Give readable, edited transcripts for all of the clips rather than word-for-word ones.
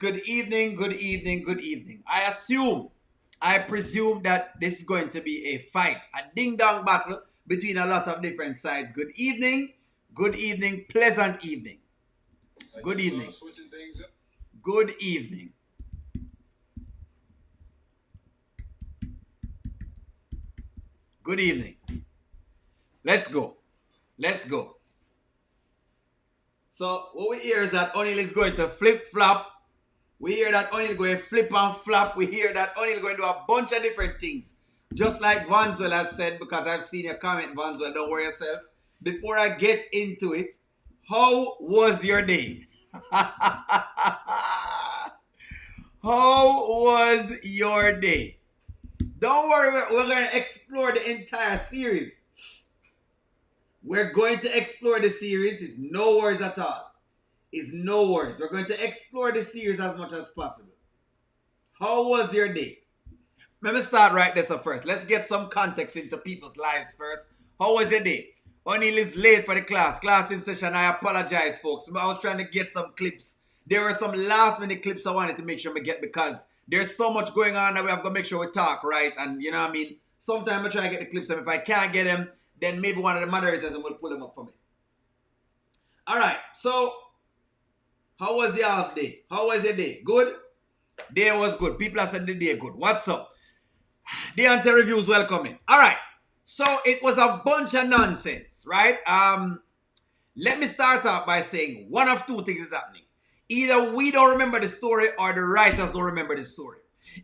Good evening, good evening, good evening. I presume that this is going to be a fight, a ding-dong battle between a lot of different sides. Good evening, pleasant evening. Good evening. Good evening. Good evening. Let's go. Let's go. So what we hear is that O'Neal is going to flip-flop. We hear that O'Neal going to flip and flop. We hear that O'Neal going to do a bunch of different things. Just like Vanswell has said, because I've seen your comment, Vanswell, don't worry yourself. Before I get into it, how was your day? How was your day? Don't worry, we're going to explore the entire series. We're going to explore the series. It's no worries at all. It's no worries. We're going to explore the series as much as possible. How was your day? Let me start right there first. Let's get some context into people's lives first. How was your day? O'Neal is late for the class. Class in session. I apologize, folks. I was trying to get some clips. There were some last minute clips I wanted to make sure we get because there's so much going on that we have to make sure we talk, right? And you know what I mean? Sometimes I try to get the clips, and if I can't get them, then maybe one of the moderators will pull them up for me. All right. So, how was y'all's day? How was your day? Good? Day was good. People have said the day good. What's up? The anti-reviews welcoming. All right. So it was a bunch of nonsense, right? Let me start off by saying one of two things is happening. Either we don't remember the story or the writers don't remember the story.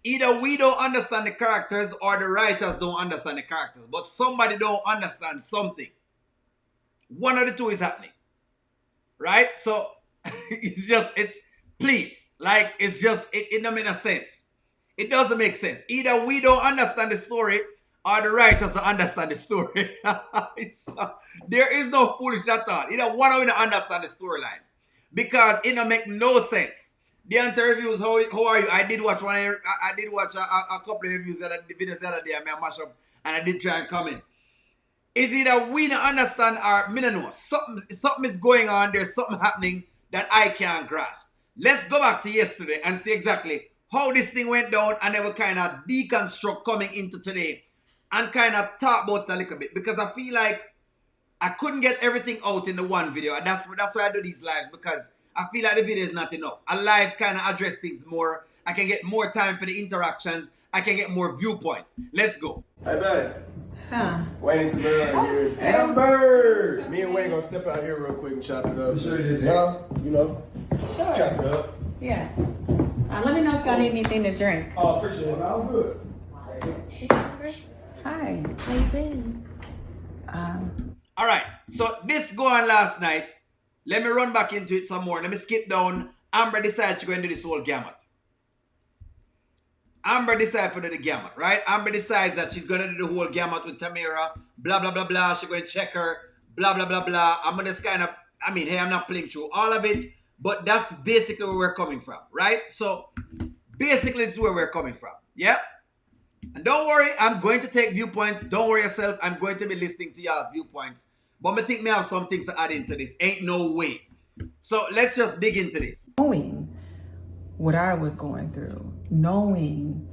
Either we don't understand the characters or the writers don't understand the characters. But somebody don't understand something. One of the two is happening. Right? So it don't make sense. It doesn't make sense. Either we don't understand the story or the writers don't understand the story. There is no foolish at all. Either one of you don't understand the storyline. Because it don't make no sense. The anti-reviews, how are you? I did watch a couple of reviews that the videos the other day, I mash up and I did try and comment. Is either we don't understand or me don't know. Something is going on. There's something happening that I can't grasp. Let's go back to yesterday and see exactly how this thing went down, and then we'll kind of deconstruct coming into today and kind of talk about it a little bit, because I feel like I couldn't get everything out in the one video, and that's why I do these lives, because I feel like the video is not enough. A live kind of address things more. I can get more time for the interactions. I can get more viewpoints. Let's go. Hey, babe. Huh. Wayne to the here. Amber! Me and Wayne gonna step out here real quick and chop it up. Sure it is. Yeah, you know. Sure. Chop it up. Yeah. Let me know if y'all need anything to drink. Oh, appreciate it. I'm good. Hi. How you been? All right. So this go on last night. Let me run back into it some more. Let me skip down. Amber decides she's going to do this whole gamut. Amber decides to do the gamut, right? Amber decides that she's going to do the whole gamut with Tamira. Blah, blah, blah, blah. She's going to check her. Blah, blah, blah, blah. I'm going to kind of, hey, I'm not playing through all of it. But that's basically where we're coming from, right? So basically this is where we're coming from. Yeah? And don't worry, I'm going to take viewpoints. Don't worry yourself. I'm going to be listening to y'all's viewpoints. But I think me have some things to add into this. Ain't no way. So let's just dig into this. Knowing what I was going through, knowing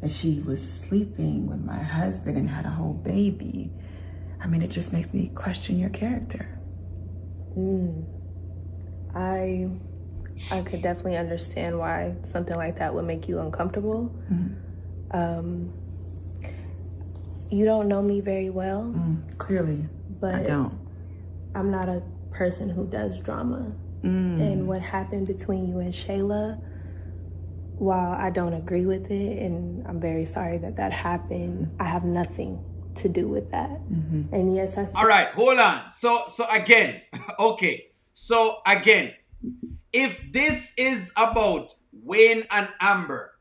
that she was sleeping with my husband and had a whole baby, it just makes me question your character. I could definitely understand why something like that would make you uncomfortable. You don't know me very well. Clearly, but I don't. I'm not a person who does drama. And what happened between you and Shayla, while I don't agree with it, and I'm very sorry that happened, I have nothing to do with that. And yes, All right, hold on. So again, okay. So again, if this is about Wayne and Amber,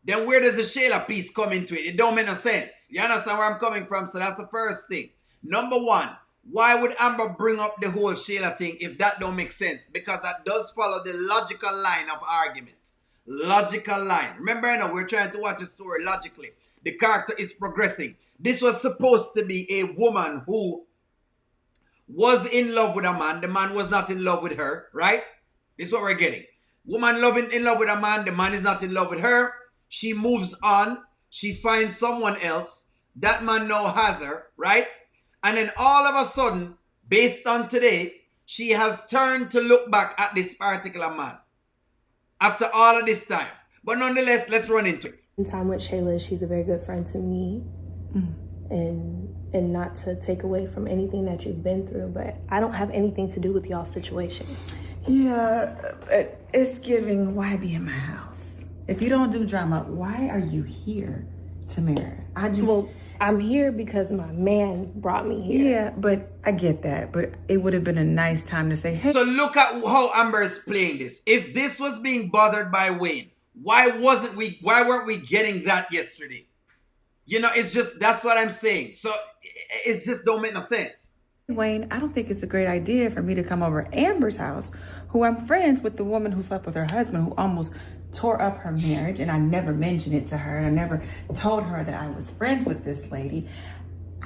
then where does the Shayla piece come into it? It don't make no sense. You understand where I'm coming from? So that's the first thing. Number one, why would Amber bring up the whole Shayla thing if that don't make sense? Because that does follow the logical line of arguments. Logical line. Remember, we're trying to watch the story logically. The character is progressing. This was supposed to be a woman who was in love with a man. The man was not in love with her, right? This is what we're getting. Woman loving in love with a man, the man is not in love with her. She moves on. She finds someone else. That man now has her, right? And then all of a sudden, based on today, she has turned to look back at this particular man after all of this time. But nonetheless, let's run into it. In time with Shayla, she's a very good friend to me. And not to take away from anything that you've been through, but I don't have anything to do with y'all's situation. Yeah, but it's giving, why be in my house? If you don't do drama, why are you here, Tamara? Well, I'm here because my man brought me here. Yeah, but I get that. But it would have been a nice time to say, hey. So look at how Amber is playing this. If this was being bothered by Wayne, why weren't we getting that yesterday? You know, it's just, that's what I'm saying. So it's just don't make no sense. Wayne, I don't think it's a great idea for me to come over Amber's house, who I'm friends with the woman who slept with her husband, who almost tore up her marriage, and I never mentioned it to her, and I never told her that I was friends with this lady.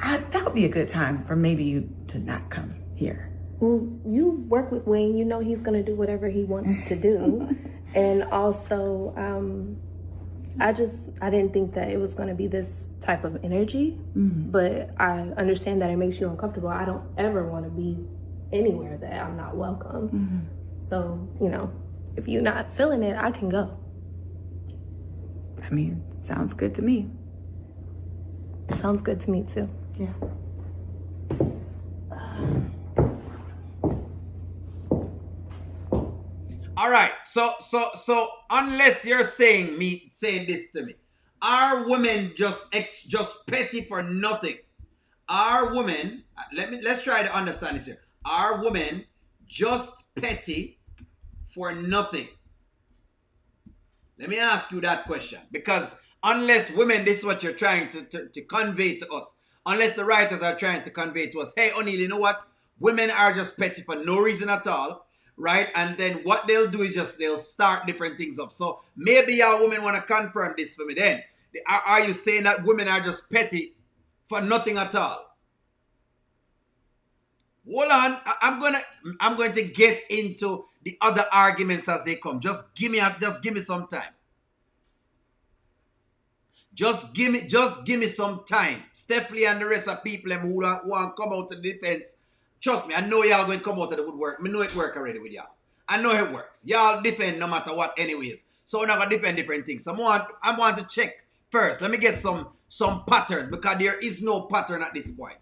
That would be a good time for maybe you to not come here. Well, you work with Wayne, you know he's gonna do whatever he wants to do. And also, I didn't think that it was going to be this type of energy, but I understand that it makes you uncomfortable. I don't ever want to be anywhere that I'm not welcome. So, you know, if you're not feeling it, I can go. I mean, sounds good to me. Sounds good to me too. Yeah. All right, so unless you're saying this to me, are women just petty for nothing? Are women, let's try to understand this here. Are women just petty for nothing? Let me ask you that question, because unless women, this is what you're trying to convey to us. Unless the writers are trying to convey to us, hey, O'Neal, you know what? Women are just petty for no reason at all. Right? And then what they'll do is they'll start different things up. So maybe y'all women want to confirm this for me then. Are you saying that women are just petty for nothing at all? Hold on. I'm going to get into the other arguments as they come. Just give me some time. Just give me some time. Stephanie and the rest of people who want to come out to the defense. Trust me, I know y'all going to come out of the woodwork. I know it work already with y'all. I know it works. Y'all defend no matter what anyways. So we're not going to defend different things. I want to check first. Let me get some patterns, because there is no pattern at this point.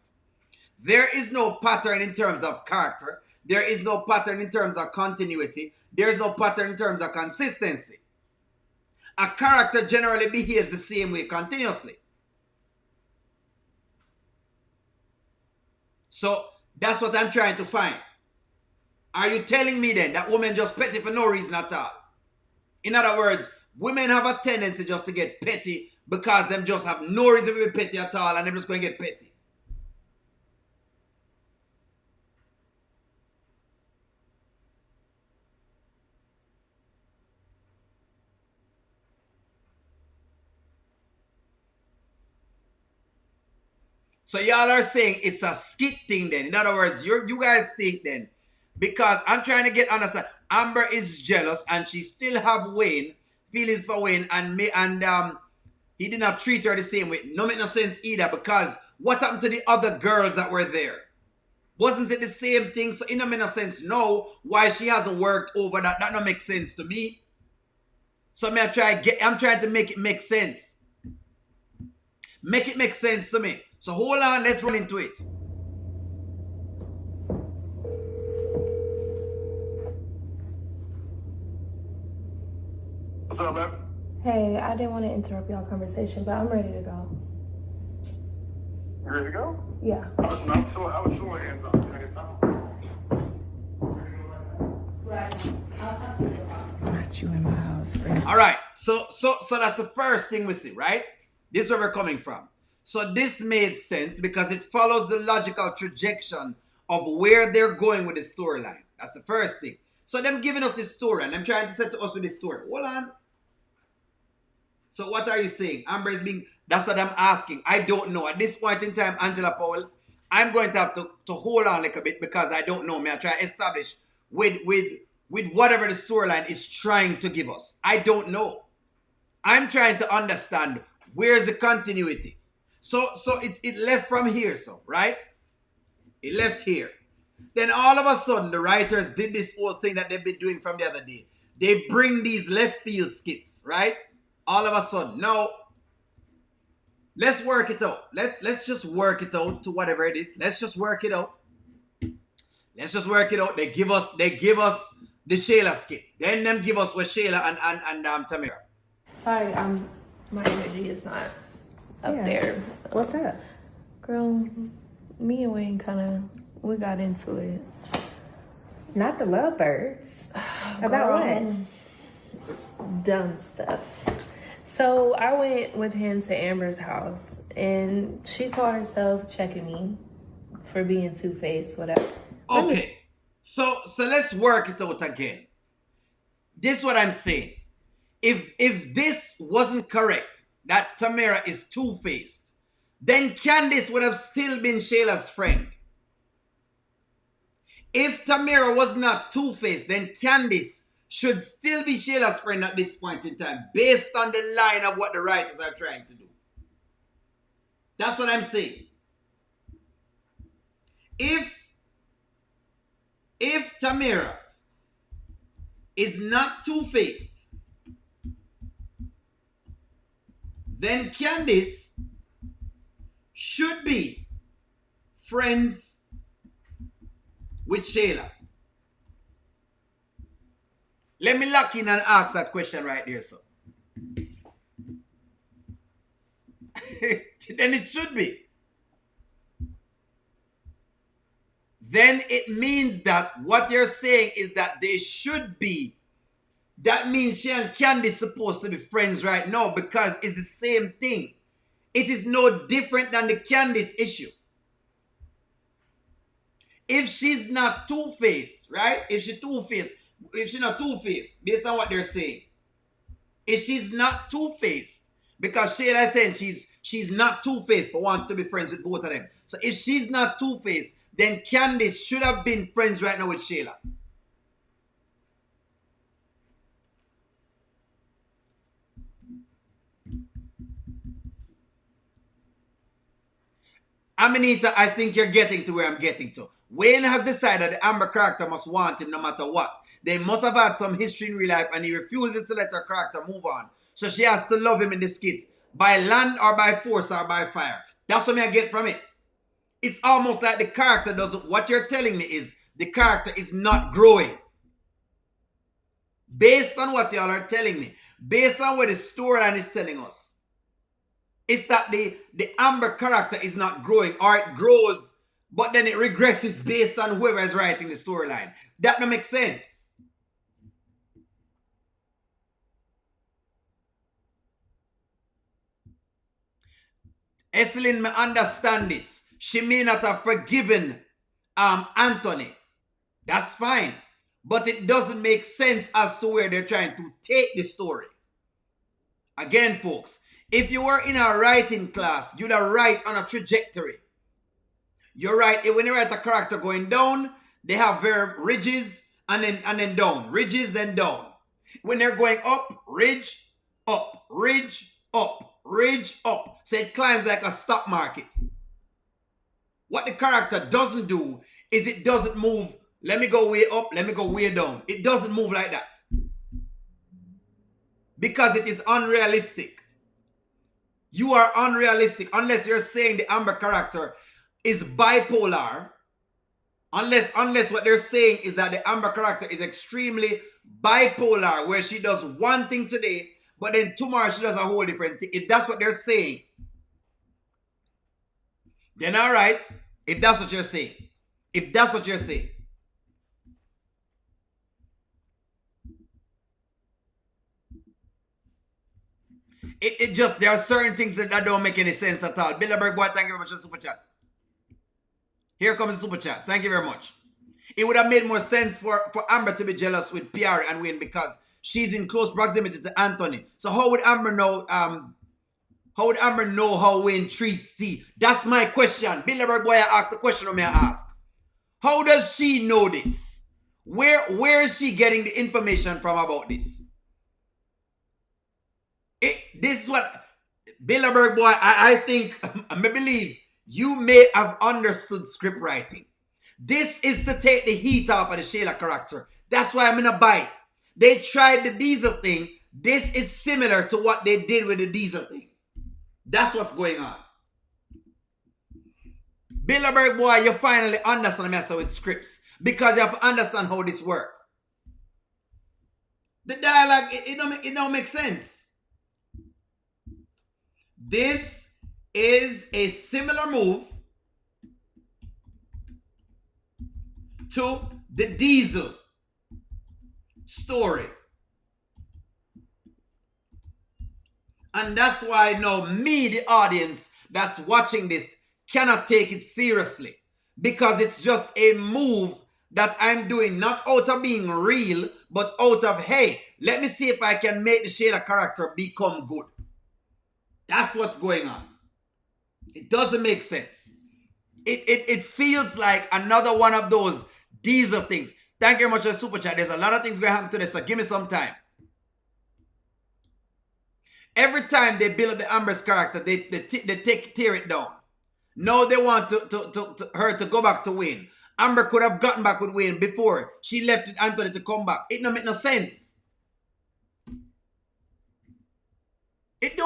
There is no pattern in terms of character. There is no pattern in terms of continuity. There is no pattern in terms of consistency. A character generally behaves the same way continuously. So that's what I'm trying to find. Are you telling me then that women just petty for no reason at all? In other words, women have a tendency just to get petty because them just have no reason to be petty at all, and they're just going to get petty. So y'all are saying it's a skit thing then. In other words, you guys think then, because I'm trying to get understand. Amber is jealous and she still have Wayne, feelings for Wayne, and he did not treat her the same way. No make no sense either, because what happened to the other girls that were there? Wasn't it the same thing? So it don't make no sense. No, why she hasn't worked over that? That don't make sense to me. So I'm trying to make it make sense. Make it make sense to me. So hold on, let's run into it. What's up, man? Hey, I didn't want to interrupt y'all conversation, but I'm ready to go. You ready to go? Yeah. I was showing hands up. Can I get time? Not you in my house, friend. All right, so that's the first thing we see, right? This is where we're coming from. So this made sense because it follows the logical trajectory of where they're going with the storyline. That's the first thing. So them giving us this story, and I'm trying to set to us with this story. Hold on. So what are you saying? Amber is being, that's what I'm asking. I don't know. At this point in time, Angela Powell, I'm going to have to hold on like a bit because I don't know. May I try to establish with with whatever the storyline is trying to give us. I don't know. I'm trying to understand where's the continuity. So it left from here, so right? It left here. Then all of a sudden, the writers did this whole thing that they've been doing from the other day. They bring these left field skits, right? All of a sudden. Now, let's work it out. Let's just work it out to whatever it is. Let's just work it out. Let's just work it out. They give us the Shayla skit. Then them give us with Shayla and Tamira. Sorry, my energy is not up there. What's up? Girl, me and Wayne we got into it. Not the lovebirds. About what? Dumb stuff. So I went with him to Amber's house, and she called herself checking me for being two-faced, whatever. Okay, so let's work it out again. This is what I'm saying. If this wasn't correct, that Tamira is two-faced, then Candice would have still been Shayla's friend. If Tamira was not two-faced, then Candice should still be Shayla's friend at this point in time, based on the line of what the writers are trying to do. That's what I'm saying. If Tamira is not two-faced, then Candice should be friends with Shayla. Let me lock in and ask that question right there, so. Then it should be. Then it means that what you're saying is that they should be. That means she and Candice supposed to be friends right now because it's the same thing. It is no different than the Candice issue. If she's not two-faced, right? If she's not two-faced, based on what they're saying. If she's not two-faced, because Shayla is saying she's not two-faced for wanting to be friends with both of them. So if she's not two-faced, then Candice should have been friends right now with Shayla. Amanita, I think you're getting to where I'm getting to. Wayne has decided the Amber character must want him no matter what. They must have had some history in real life and he refuses to let her character move on. So she has to love him in the skit. By land or by force or by fire. That's what I get from it. It's almost like the character doesn't... What you're telling me is the character is not growing. Based on what y'all are telling me. Based on what the storyline is telling us. It's that the Amber character is not growing. Or it grows, but then it regresses based on whoever is writing the storyline. That don't make sense. Esselin may understand this. She may not have forgiven Anthony. That's fine. But it doesn't make sense as to where they're trying to take the story. Again, folks, if you were in a writing class, you'd write on a trajectory. You're right. When you write a character going down, they have very ridges and then down. Ridges, then down. When they're going up, ridge, up, ridge, up, ridge, up. So it climbs like a stock market. What the character doesn't do is it doesn't move. Let me go way up, let me go way down. It doesn't move like that. Because it is unrealistic. You are unrealistic unless you're saying the Amber character is bipolar. Unless what they're saying is that the Amber character is extremely bipolar, where she does one thing today, but then tomorrow she does a whole different thing. If that's what they're saying, then all right. If that's what you're saying. If that's what you're saying. It just, there are certain things that don't make any sense at all. Bilderberg boy, thank you very much for the super chat. Here comes the super chat. Thank you very much. It would have made more sense for Amber to be jealous with PR and Wayne because she's in close proximity to Anthony. So how would Amber know? How would Amber know how Wayne treats T? That's my question. Bilderberg boy asked the question of me I ask. How does she know this? Where is she getting the information from about this? This is what Bilderberg boy, I think, I believe you may have understood script writing. This is to take the heat off of the Shayla character. That's why I'm in a bite. They tried the Diesel thing. This is similar to what they did with the Diesel thing. That's what's going on. Bilderberg boy, you finally understand the mess with scripts because you have to understand how this works. The dialogue, it don't make sense. This is a similar move to the Diesel story. And that's why now me, the audience that's watching this, cannot take it seriously. Because it's just a move that I'm doing not out of being real, but out of, hey, let me see if I can make the Shayla character become good. That's what's going on. It doesn't make sense. It feels like another one of those Diesel things. Thank you very much for the super chat. There's a lot of things going to happen today, so give me some time. Every time they build up the Amber's character, they tear it down. Now they want her to go back to Wayne. Amber could have gotten back with Wayne before she left with Anthony to come back. It don't make no sense. It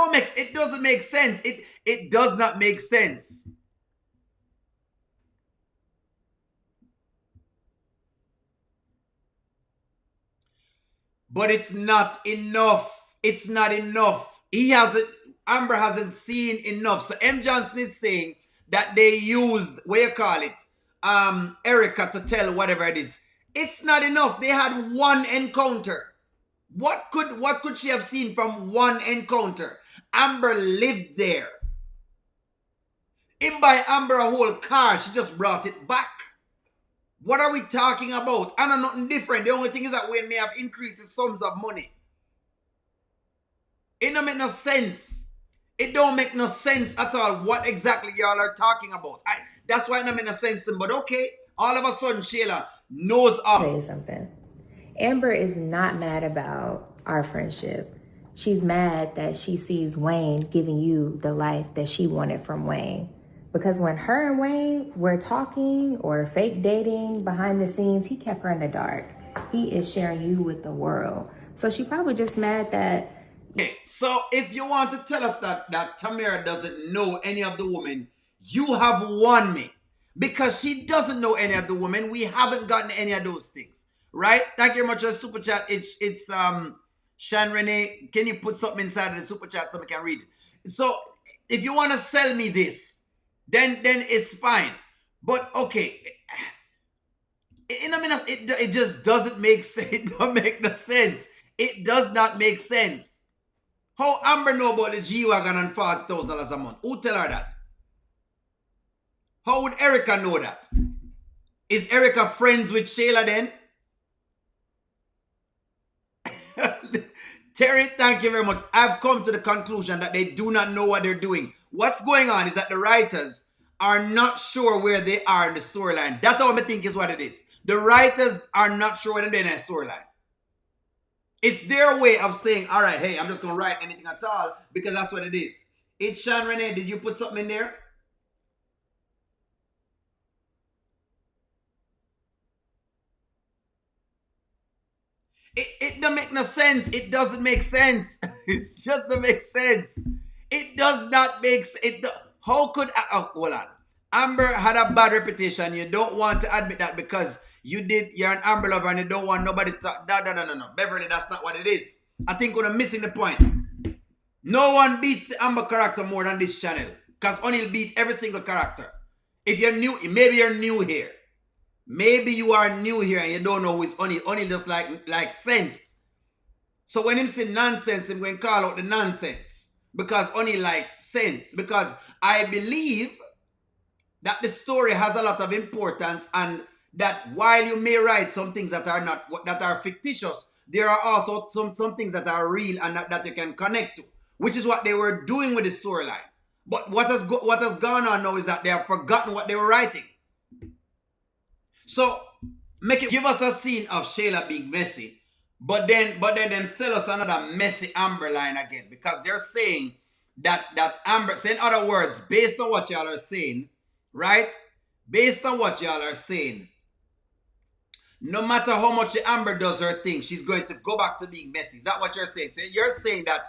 doesn't make sense. It does not make sense. But it's not enough. It's not enough. Amber hasn't seen enough. So M. Johnson is saying that they used, what you call it, Erica to tell whatever it is. It's not enough. They had one encounter. What could she have seen from one encounter? Amber lived there. Him buy Amber a whole car. She just brought it back. What are we talking about? I know nothing different. The only thing is that Wayne may have increased his sums of money. It don't make no sense. It don't make no sense at all what exactly y'all are talking about. That's why it don't make no sense. But okay, all of a sudden Shayla knows of. I'll tell you something. Amber is not mad about our friendship. She's mad that she sees Wayne giving you the life that she wanted from Wayne. Because when her and Wayne were talking or fake dating behind the scenes, he kept her in the dark. He is sharing you with the world. So she probably just mad that. Okay, so if you want to tell us that Tamara doesn't know any of the women, you have won me. Because she doesn't know any of the women. We haven't gotten any of those things. Right? Thank you very much for the super chat. It's Shan Renee. Can you put something inside of the super chat so I can read it? So if you want to sell me this, then it's fine. But okay, it just doesn't make sense. It don't make no sense. It does not make sense. How Amber know about the G-Wagon and $40,000 a month? Who tell her that? How would Erica know that? Is Erica friends with Shayla then? Terry, thank you very much. I've come to the conclusion that they do not know what they're doing. What's going on is that the writers are not sure where they are in the storyline. That's what I think is what it is. The writers are not sure where they're in the storyline. It's their way of saying, all right, hey, I'm just going to write anything at all because that's what it is. It's Sean Renee. Did you put something in there? It don't make no sense. It doesn't make sense. It just doesn't make sense. It does not make sense. How could... hold on. Amber had a bad reputation. You don't want to admit that because you're an Amber lover and you don't want nobody to talk. No. Beverly, that's not what it is. I think we're missing the point. No one beats the Amber character more than this channel. Because O'Neal beats every single character. If you're new, maybe you're new here. Maybe you are new here and you don't know who is O'Neal. O'Neal just like sense. So when him say nonsense, I'm going to call out the nonsense. Because O'Neal likes sense. Because I believe that the story has a lot of importance and that while you may write some things that are fictitious, there are also some things that are real and that you can connect to. Which is what they were doing with the storyline. But what has gone on now is that they have forgotten what they were writing. So, give us a scene of Shayla being messy, but then them sell us another messy Amber line again, because they're saying that Amber. So in other words, based on what y'all are saying, right? Based on what y'all are saying, no matter how much Amber does her thing, she's going to go back to being messy. Is that what you're saying? So you're saying that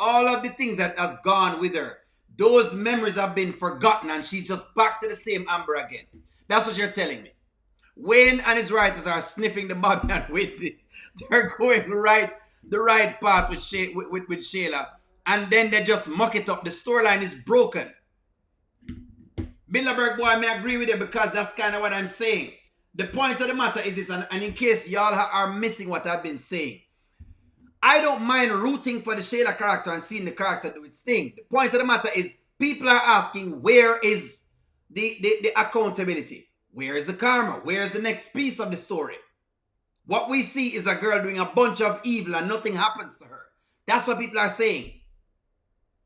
all of the things that has gone with her, those memories have been forgotten, and she's just back to the same Amber again. That's what you're telling me. Wayne and his writers are sniffing the Bobby and Whitney. They're going the right path with Shayla, and then they just muck it up. The storyline is broken. Bilderberg boy, I may agree with you, because that's kind of what I'm saying. The point of the matter is this, and in case y'all are missing what I've been saying, I don't mind rooting for the Shayla character and seeing the character do its thing. The point of the matter is, people are asking, where is the accountability? Where is the karma? Where is the next piece of the story? What we see is a girl doing a bunch of evil and nothing happens to her. That's what people are saying.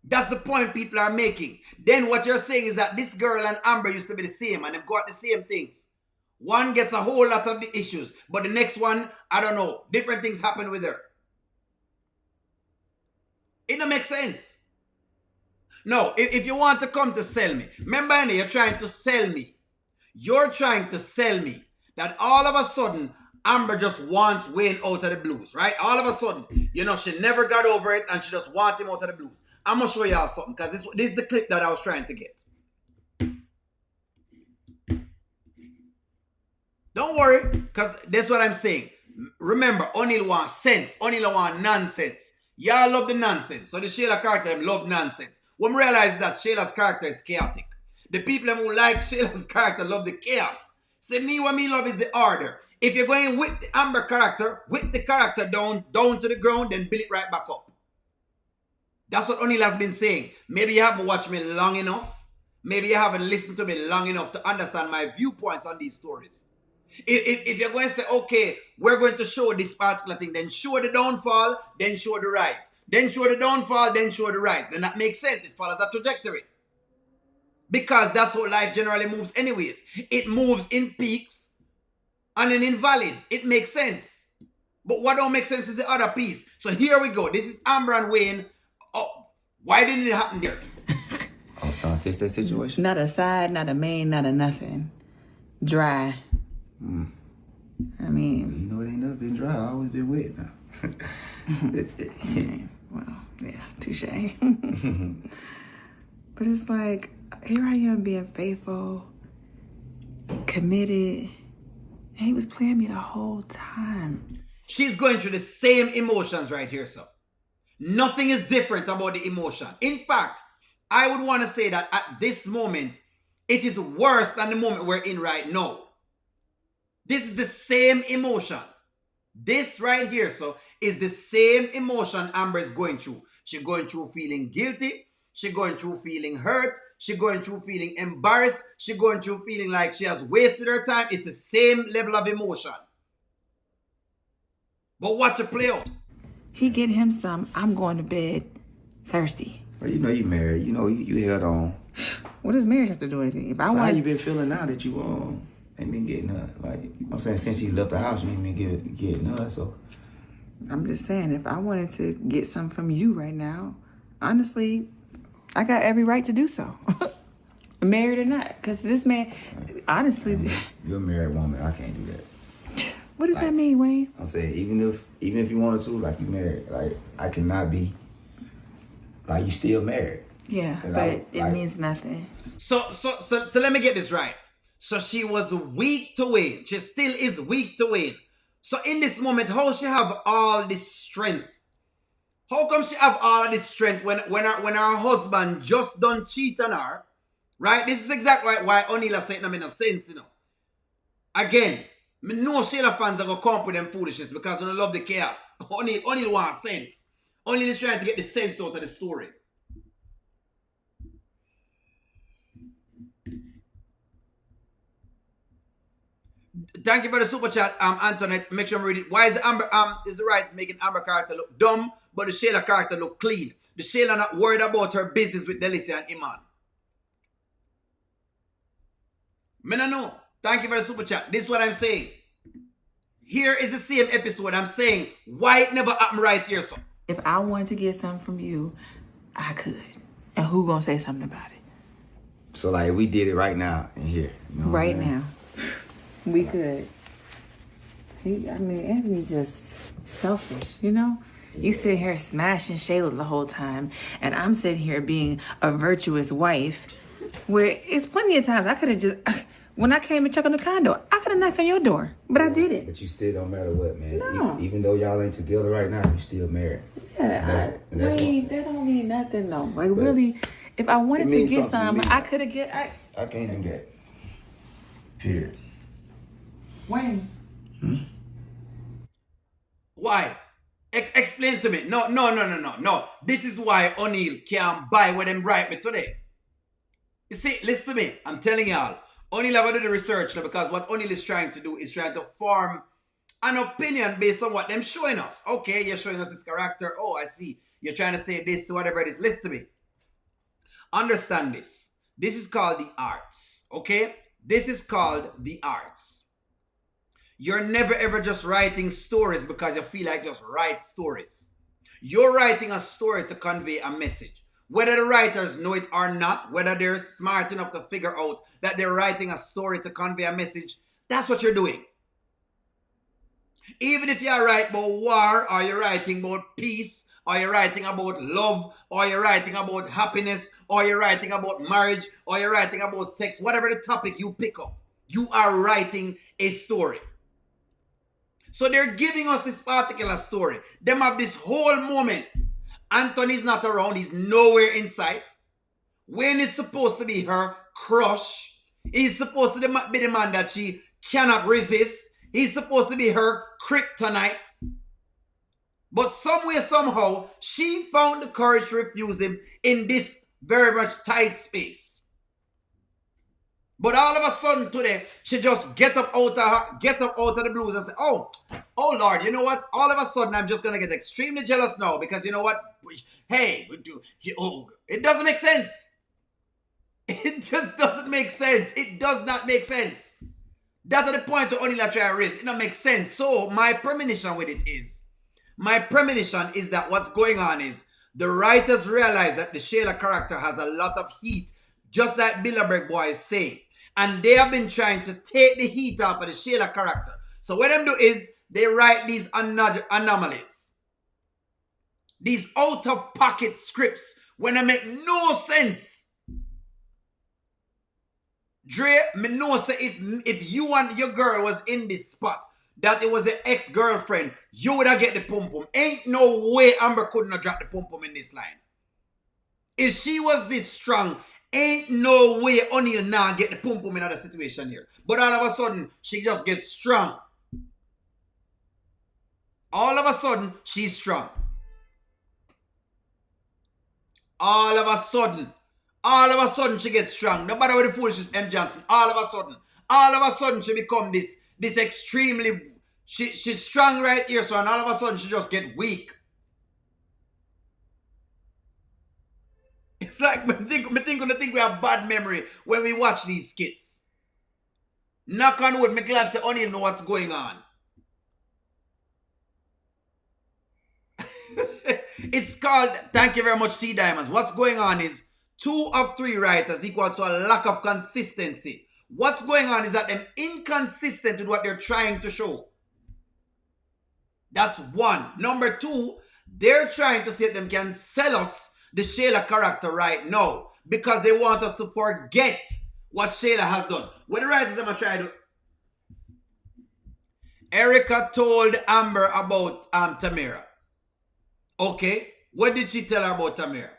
That's the point people are making. Then what you're saying is that this girl and Amber used to be the same, and they've got the same things. One gets a whole lot of the issues, but the next one, I don't know, different things happen with her. It don't make sense. No, if you want to come to sell me, remember, you're trying to sell me. You're trying to sell me that all of a sudden, Amber just wants Wayne out of the blues, right? All of a sudden, she never got over it, and she just wants him out of the blues. I'm going to show y'all something, because this is the clip that I was trying to get. Don't worry, because that's what I'm saying. Remember, O'Neal wants sense. O'Neal wants nonsense. Y'all love the nonsense. So the Shayla character, them love nonsense. When we realize that Shayla's character is chaotic. The people who like Shayla's character love the chaos. Say, me, what me love is the order. If you're going with the Amber character, with the character down to the ground, then build it right back up. That's what O'Neal has been saying. Maybe you haven't watched me long enough. Maybe you haven't listened to me long enough to understand my viewpoints on these stories. If you're going to say, okay, we're going to show this particular thing, then show the downfall, then show the rise. Then show the downfall, then show the rise. Then that makes sense. It follows a trajectory. Because that's how life generally moves anyways. It moves in peaks and then in valleys. It makes sense. But what don't make sense is the other piece. So here we go. This is Amber and Wayne. Oh, why didn't it happen there? Oh, so it's that situation? Not a side, not a main, not a nothing. Dry. I mean... It ain't never been dry. It's always been wet now. Well, yeah, touche. But it's like, here I am being faithful, committed, and he was playing me the whole time. She's going through the same emotions right here, so. Nothing is different about the emotion. In fact, I would want to say that at this moment, it is worse than the moment we're in right now. This is the same emotion. This right here, so, is the same emotion Amber is going through. She's going through feeling guilty. She's going through feeling hurt. She's going through feeling embarrassed. She's going through feeling like she has wasted her time. It's the same level of emotion. But watch it play out. He get him some, I'm going to bed thirsty. Well, you married. You held on. What does marriage have to do with anything? If I how you been feeling now that you ain't been getting her? Like, I'm saying, since she left the house, you ain't been getting her, so. I'm just saying, if I wanted to get some from you right now, honestly, I got every right to do so. Married or not. Because this man, honestly... You're a married woman. I can't do that. What does that mean, Wayne? I'm saying, even if you wanted to, like, you married. Like, I cannot be... Like, you still married. Yeah, and but it means nothing. So let me get this right. So she was weak to Wayne. She still is weak to Wayne. So in this moment, how she have all this strength? How come she have all of this strength when her husband just done cheat on her? Right? This is exactly why O'Neal said no make no sense, Again, me know Shayla fans are going to come up with them foolishness because they love the chaos. O'Neal wants sense. O'Neal is trying to get the sense out of the story. Thank you for the super chat, Antoinette. Make sure I'm ready. Why is the rights making Amber character look dumb, but the Shayla character look clean? The Shayla not worried about her business with Delicia and Iman. Me no know. Thank you for the super chat. This is what I'm saying. Here is the same episode. I'm saying why it never happened right here, so. If I wanted to get something from you, I could. And who gonna say something about it? So like we did it right now in here. You know what I'm Right saying? now. We could. Anthony just selfish, you know? You sit here smashing Shayla the whole time, and I'm sitting here being a virtuous wife, where it's plenty of times I could have just, when I came and checked on the condo, I could have knocked on your door, but I didn't. But you still don't matter what, man. No. Even though y'all ain't together right now, you still married. Yeah, And that's wait, that don't mean nothing though. Like really, if I wanted to means get something to some, me. I could have get. I can't do that. Period. Wayne. Why? Explain to me. No. This is why O'Neal can't buy what them write me today. You see, listen to me. I'm telling y'all. O'Neal have to do the research now, because what O'Neal is trying to do is trying to form an opinion based on what them showing us. Okay, you're showing us this character. Oh, I see. You're trying to say this, whatever it is. Listen to me. Understand this. This is called the arts. Okay? This is called the arts. You're never ever just writing stories because you feel like just write stories. You're writing a story to convey a message. Whether the writers know it or not, whether they're smart enough to figure out that they're writing a story to convey a message, that's what you're doing. Even if you're writing about war, or you're writing about peace, or you're writing about love, or you're writing about happiness, or you're writing about marriage, or you're writing about sex, whatever the topic you pick up, you are writing a story. So they're giving us this particular story. Them have this whole moment. Anthony's not around. He's nowhere in sight. Wayne is supposed to be her crush. He's supposed to be the man that she cannot resist. He's supposed to be her kryptonite. But some way, somehow, she found the courage to refuse him in this very much tight space. But all of a sudden today, she just get up out of the blues and say, oh Lord, you know what? All of a sudden, I'm just going to get extremely jealous now, because you know what? Hey, it doesn't make sense. It just doesn't make sense. It does not make sense. That's the point to only try to raise. It don't make sense. So my premonition with it is, that what's going on is the writers realize that the Shayla character has a lot of heat, just like Bilderberg boy is saying. And they have been trying to take the heat off of the Shayla character. So what them do is they write these anomalies. These out-of-pocket scripts when they make no sense. Dre, me know say if you and your girl was in this spot, that it was an ex-girlfriend, you would have get the pum-pum. Ain't no way Amber couldn't have dropped the pum-pum in this line. If she was this strong, ain't no way O'Neal now get the pum-pum in other situation here. But all of a sudden, she just gets strong. All of a sudden, she's strong. All of a sudden, she gets strong. No matter what the foolishness M. Johnson, all of a sudden, she become this extremely, she's strong right here, so and all of a sudden, she just get weak. It's like, I think we have bad memory when we watch these skits. Knock on wood, me glad say O'Neal know what's going on. It's called, thank you very much, T Diamonds. What's going on is 2 of 3 writers equals to a lack of consistency. What's going on is that they're inconsistent with what they're trying to show. That's 1. Number 2, they're trying to see if they can sell us the Shayla character right now, because they want us to forget what Shayla has done. What the writers are trying to do? Erica told Amber about Tamara. Okay, what did she tell her about Tamara?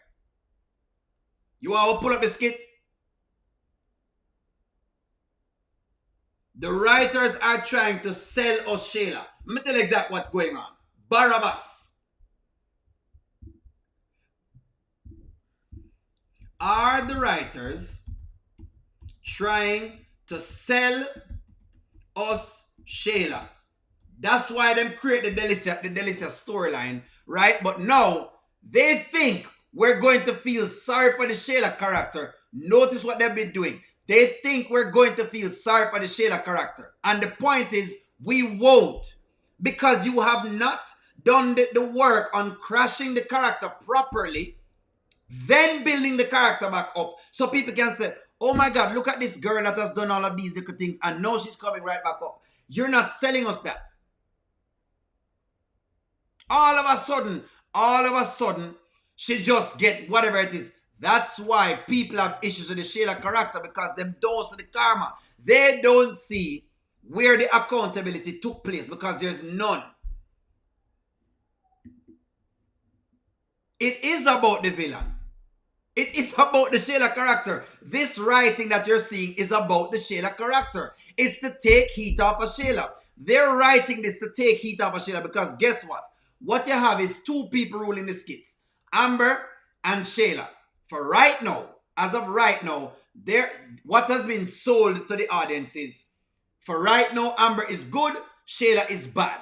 You want to pull up the skit? The writers are trying to sell us Shayla. Let me tell you exactly what's going on. Barabbas. Are the writers trying to sell us Shayla? That's why they create the Delicia storyline, right? But now they think we're going to feel sorry for the Shayla character. Notice what they've been doing. They think we're going to feel sorry for the Shayla character. And the point is, we won't. because you have not done the work on crashing the character properly, then building the character back up. So people can say, oh my God, look at this girl that has done all of these little things and now she's coming right back up. You're not selling us that. All of a sudden, she just get whatever it is. That's why people have issues with the Shayla character, because them don't see the karma. They don't see where the accountability took place, because there's none. It is about the villain. It is about the Shayla character. This writing that you're seeing is about the Shayla character. It's to take heat off of Shayla. They're writing this to take heat off of Shayla, because guess what? What you have is two people ruling the skits. Amber and Shayla. For right now, as of right now, what has been sold to the audience is, for right now, Amber is good, Shayla is bad.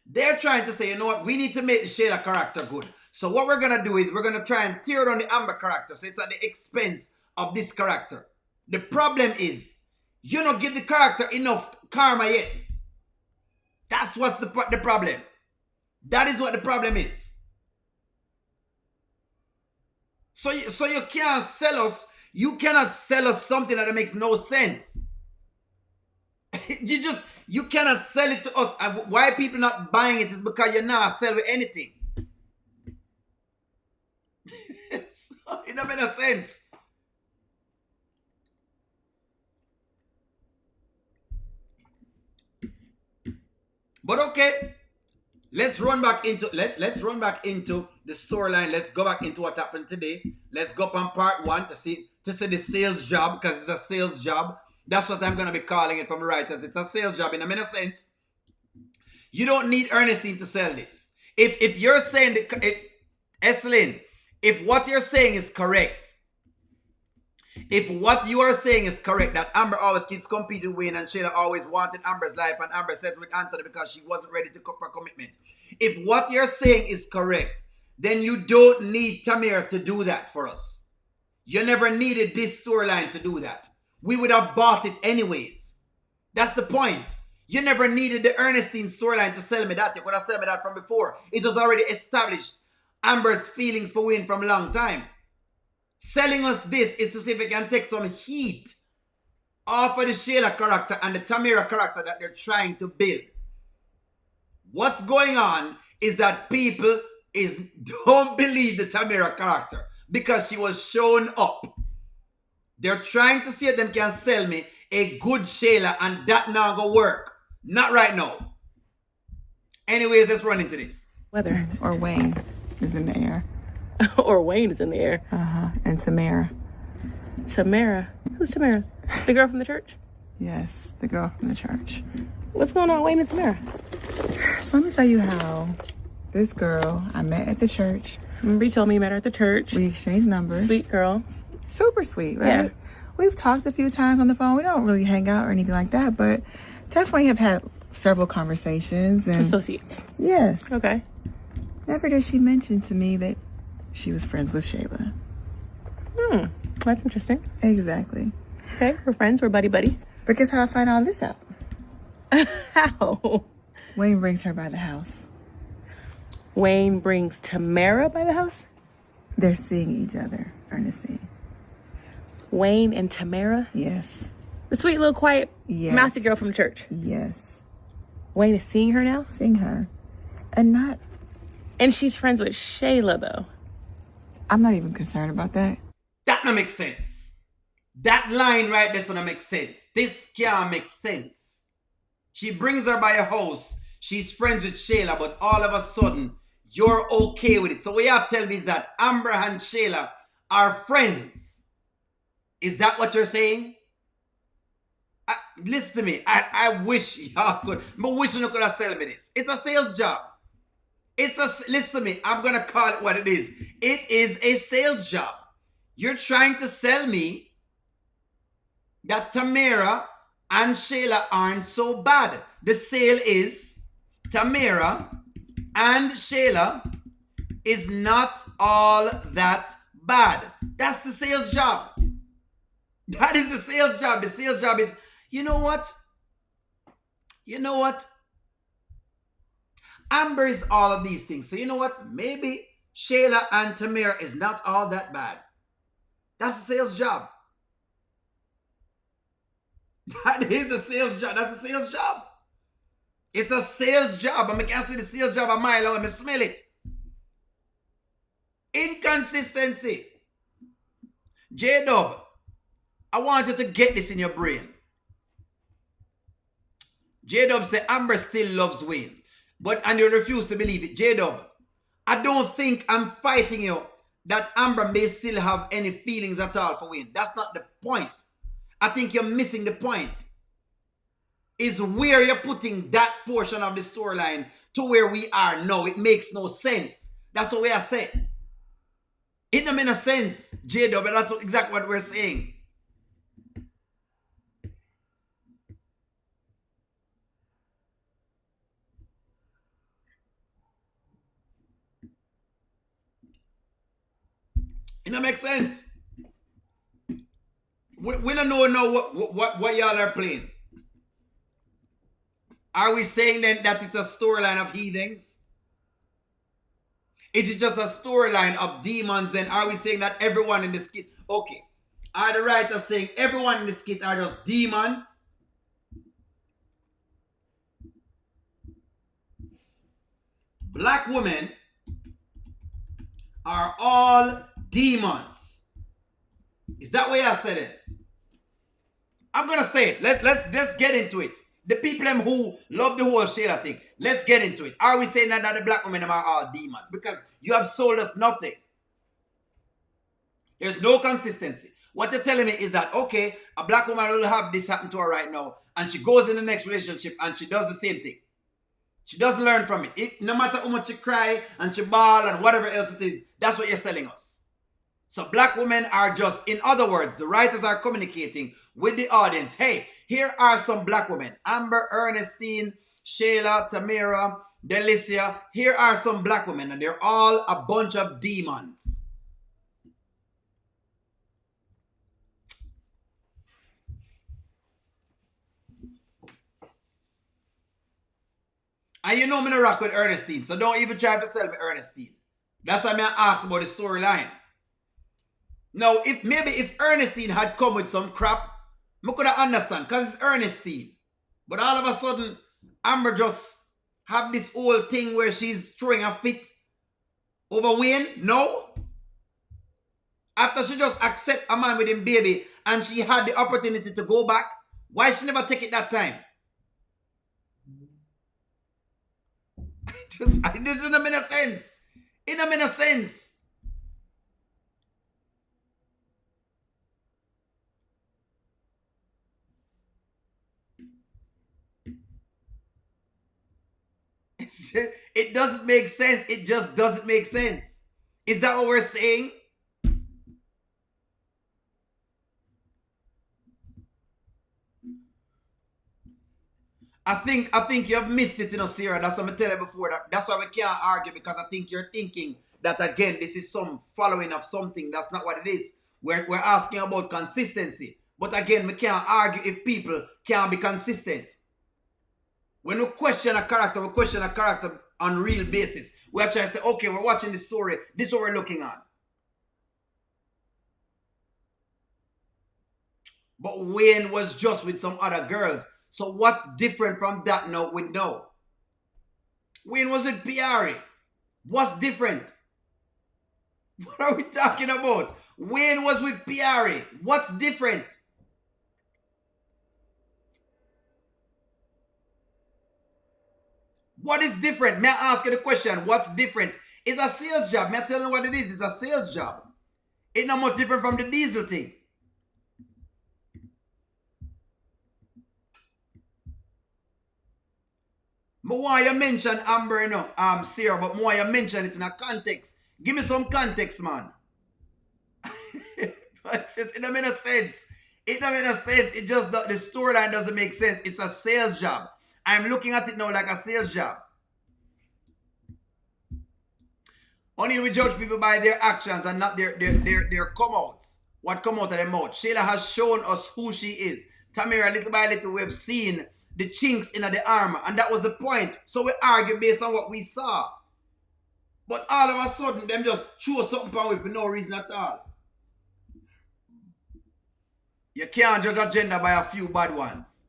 They're trying to say, you know what, we need to make the Shayla character good. So what we're going to do is we're going to try and tear down the Amber character, so it's at the expense of this character. The problem is, you don't give the character enough karma yet. That's what's the problem. That is what the problem is. So you can't sell us, you cannot sell us something that makes no sense. You cannot sell it to us. And why people not buying it is because you're not selling anything. It doesn't make sense. But okay, let's run back into the storyline. Let's go back into what happened today. Let's go up on part 1 to see the sales job, because it's a sales job. That's what I'm gonna be calling it from the writers. It's a sales job in a sense. You don't need Ernestine to sell this. If you're saying Eslyn, if what you're saying is correct, that Amber always keeps competing with Wayne and Shayla always wanted Amber's life and Amber settled with Anthony because she wasn't ready to cook for commitment. If what you're saying is correct, then you don't need Tamara to do that for us. You never needed this storyline to do that. We would have bought it anyways. That's the point. You never needed the Ernestine storyline to sell me that. You could have sold me that from before. It was already established Amber's feelings for Wayne from a long time. Selling us this is to see if we can take some heat off of the Shayla character and the Tamara character that they're trying to build. What's going on is that people don't believe the Tamara character because she was shown up. They're trying to see if they can sell me a good Shayla, and that not gonna work. Not right now. Anyways, let's run into this. Whether or Wayne is in the air. Or Wayne is in the air. And Tamara. Tamara? Who's Tamara? The girl from the church? Yes, the girl from the church. What's going on, Wayne and Tamara? So let me tell you how this girl I met at the church. Remember you told me you met her at the church. We exchanged numbers. Sweet girl. Super sweet, right? Yeah. We've talked a few times on the phone. We don't really hang out or anything like that, but definitely have had several conversations. And associates. Yes. Okay. Never did she mention to me that she was friends with Shayla. That's interesting. Exactly. Okay, we're friends. We're buddy-buddy. But guess how I find all this out? How? Wayne brings her by the house. Wayne brings Tamara by the house? They're seeing each other, Ernestine. Wayne and Tamara? Yes. The sweet little quiet mousy girl from church? Yes. Wayne is seeing her now? Seeing her. And she's friends with Shayla, though. I'm not even concerned about that. That don't make sense. That line right there don't make sense. This can't make sense. She brings her by a house. She's friends with Shayla, but all of a sudden, you're okay with it. So what you have to tell me is that Amber and Shayla are friends. Is that what you're saying? Listen to me. I wish y'all could. But wish you could have sold me this. It's a sales job. Listen to me. I'm going to call it what it is. It is a sales job. You're trying to sell me that Tamara and Shayla aren't so bad. The sale is Tamara and Shayla is not all that bad. That's the sales job. That is the sales job. The sales job is, you know what? Amber is all of these things. So you know what? Maybe Shayla and Tamara is not all that bad. That's a sales job. That is a sales job. That's a sales job. It's a sales job. I can't see the sales job a mile away. I smell it. Inconsistency. J-Dub, I want you to get this in your brain. J-Dub said Amber still loves Wayne. And you refuse to believe it. J-Dub, I don't think I'm fighting you that Amber may still have any feelings at all for Wayne. That's not the point. I think you're missing the point. Is where you're putting that portion of the storyline to where we are now. It makes no sense. That's the way I say it. It doesn't make no sense, J-Dub, but that's exactly what we're saying. It don't make sense. We don't know what y'all are playing. Are we saying then that it's a storyline of heathens? Is it just a storyline of demons? Then are we saying that everyone in the skit? Okay. Are the writers saying everyone in the skit are just demons? Black women are all demons. Is that way I said it? I'm gonna say it. Let's get into it. The people who love the whole Shayla thing, let's get into it. Are we saying that the black women are all demons? Because you have sold us nothing. There's no consistency. What you're telling me is that, okay, a black woman will have this happen to her right now, and she goes in the next relationship and she does the same thing. She doesn't learn from it. No matter how much she cry and she bawl and whatever else it is, that's what you're selling us. So black women are just, in other words, the writers are communicating with the audience. Hey, here are some black women. Amber, Ernestine, Shayla, Tamara, Delicia. Here are some black women, and they're all a bunch of demons. And you know me to rock with Ernestine, so don't even try to sell me Ernestine. That's why I asked about the storyline. Now, if Ernestine had come with some crap, I could have understand, because it's Ernestine. But all of a sudden, Amber just have this whole thing where she's throwing a fit over Wayne. No. After she just accept a man with him baby and she had the opportunity to go back, why she never take it that time? It doesn't make sense. It doesn't make sense. It doesn't make sense. It just doesn't make sense. Is that what we're saying? I think you've missed it, Sarah. That's what I tell you before. That's why we can't argue, because I think you're thinking that, again, this is some following of something. That's not what it is. We're asking about consistency. But again, we can't argue if people can't be consistent. When we question a character on real basis. We're trying to say, okay, we're watching the story. This is what we're looking at. But Wayne was just with some other girls. So what's different from that now with no? Wayne was with Piari. What's different? What are we talking about? Wayne was with Piari. What's different? What is different? May I ask you the question? What's different? It's a sales job. May I tell you what it is? It's a sales job. It's not much different from the diesel thing. But why you mention Amber, Sarah, but why you mention it in a context? Give me some context, man. It don't make no sense. It don't make no sense. It just, the storyline doesn't make sense. It's a sales job. I'm looking at it now like a sales job. Only we judge people by their actions and not their come-outs. What come out of their mouth. Shayla has shown us who she is. Tamara, little by little, we've seen the chinks in the armor. And that was the point. So we argue based on what we saw. But all of a sudden, them just throw something for for no reason at all. You can't judge a gender by a few bad ones.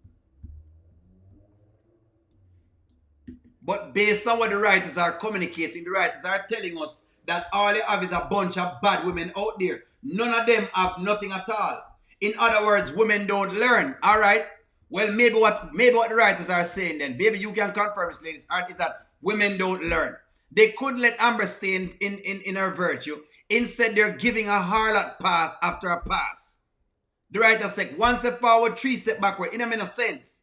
But based on what the writers are communicating, the writers are telling us that all they have is a bunch of bad women out there. None of them have nothing at all. In other words, women don't learn. All right? Well, maybe what the writers are saying then, maybe you can confirm this, ladies, is that women don't learn. They couldn't let Amber stay in her virtue. Instead, they're giving a harlot pass after a pass. The writers take one step forward, three steps backward. It doesn't make no sense.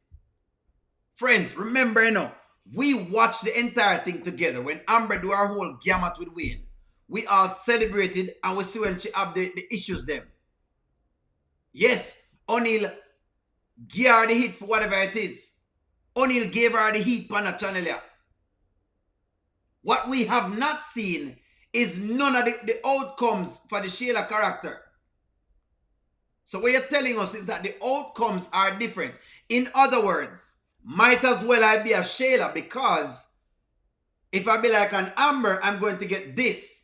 Friends, remember, we watched the entire thing together when Amber do her whole gamut with Wayne. We all celebrated and we see when she have the issues them. Yes, O'Neal gave her the heat for whatever it is. O'Neal gave her the heat on the channel here. What we have not seen is none of the outcomes for the Shayla character. So what you're telling us is that the outcomes are different. In other words, might as well I be a Shayla, because if I be like an Amber, I'm going to get this.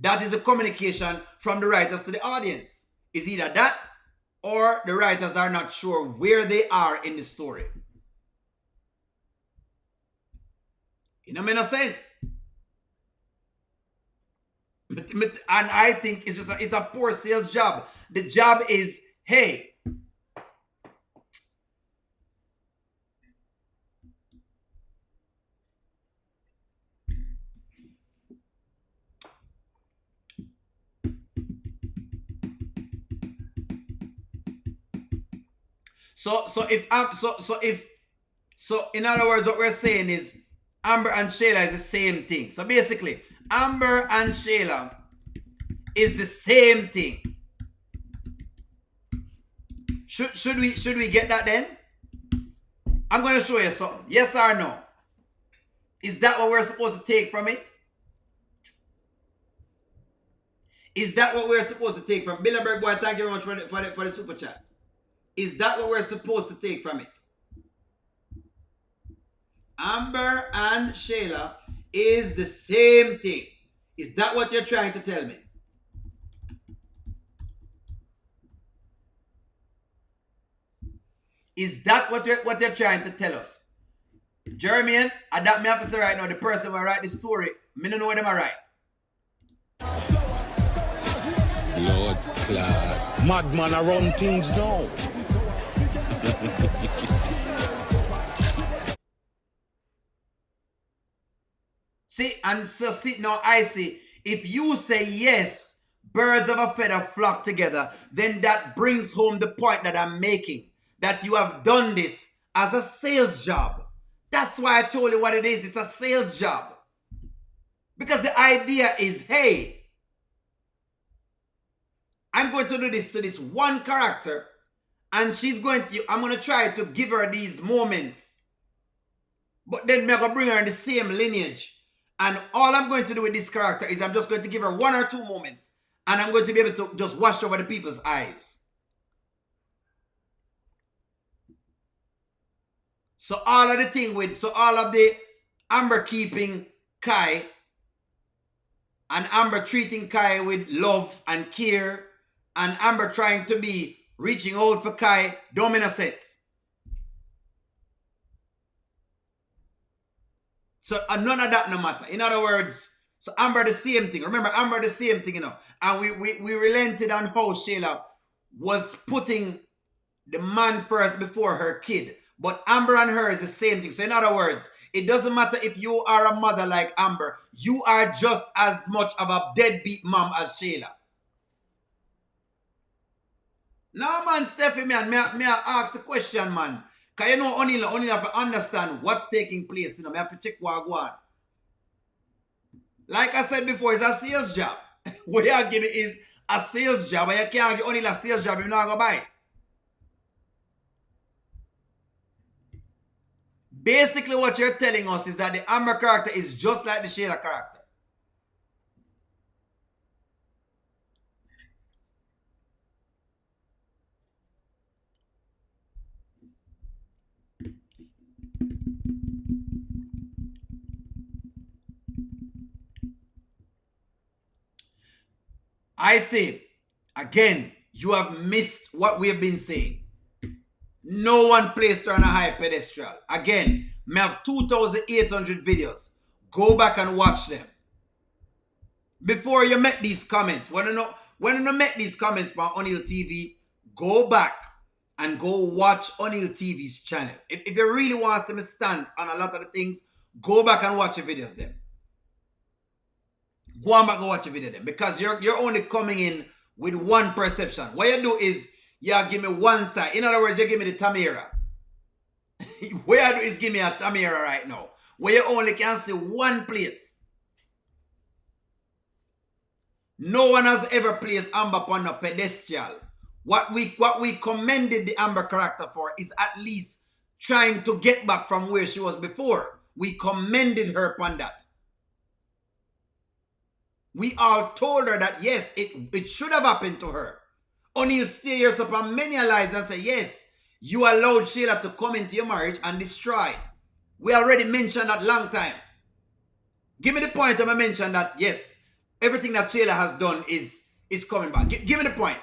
That is a communication from the writers to the audience. It's either that or the writers are not sure where they are in the story. It don't make no sense. And I think it's a poor sales job. The job is, hey, So in other words, what we're saying is Amber and Shayla is the same thing. So basically, Amber and Shayla is the same thing. Should we get that then? I'm going to show you something. Yes or no? Is that what we're supposed to take from it? Is that what we're supposed to take from Bilderberg boy? Thank you very much for the super chat. Is that what we're supposed to take from it? Amber and Shayla is the same thing. Is that what you're trying to tell me? Is that what you're trying to tell us? Jeremy, that me have to say right now, the person who write the story, me don't know where them are right. Lord Clark. Madman around things now. See, now I see, if you say yes, birds of a feather flock together, then that brings home the point that I'm making, that you have done this as a sales job. That's why I told you what it is. It's a sales job. Because the idea is, hey, I'm going to do this to this one character, and I'm going to try to give her these moments. But then I'm going to bring her in the same lineage. And all I'm going to do with this character is I'm just going to give her one or two moments. And I'm going to be able to just wash over the people's eyes. So all of the Amber keeping Kai and Amber treating Kai with love and care and Amber trying to be reaching out for Kai don't make no sense. So none of that no matter. In other words, so Amber the same thing. Remember, Amber the same thing, And we relented on how Shayla was putting the man first before her kid. But Amber and her is the same thing. So in other words, it doesn't matter if you are a mother like Amber. You are just as much of a deadbeat mom as Shayla. Now, man, Steffi, man, may I ask a question, man? Because only have to understand what's taking place. I have to check what I go on. Like I said before, it's a sales job. What you are giving is a sales job. And you can't give only a sales job if you're not going to buy it. Basically, what you're telling us is that the Amber character is just like the Shayla character. I say, again, you have missed what we have been saying. No one placed her on a high pedestal. Again, I have 2,800 videos. Go back and watch them. Before you make these comments, when you make these comments from O'Neal TV, go back and go watch O'Neal TV's channel. If you really want some stance on a lot of the things, go back and watch the videos then. Go on back and watch the video then. Because you're only coming in with one perception. What you do is, you give me one side. In other words, you give me the Tamira. What you do is give me a Tamira right now. Where you only can see one place. No one has ever placed Amber upon a pedestal. What we commended the Amber character for is at least trying to get back from where she was before. We commended her upon that. We all told her that yes, it should have happened to her. O'Neal stares upon many lies and say, yes, you allowed Shayla to come into your marriage and destroy it. We already mentioned that long time. Give me the point when I mentioned that, yes, everything that Shayla has done is coming back. Give me the point.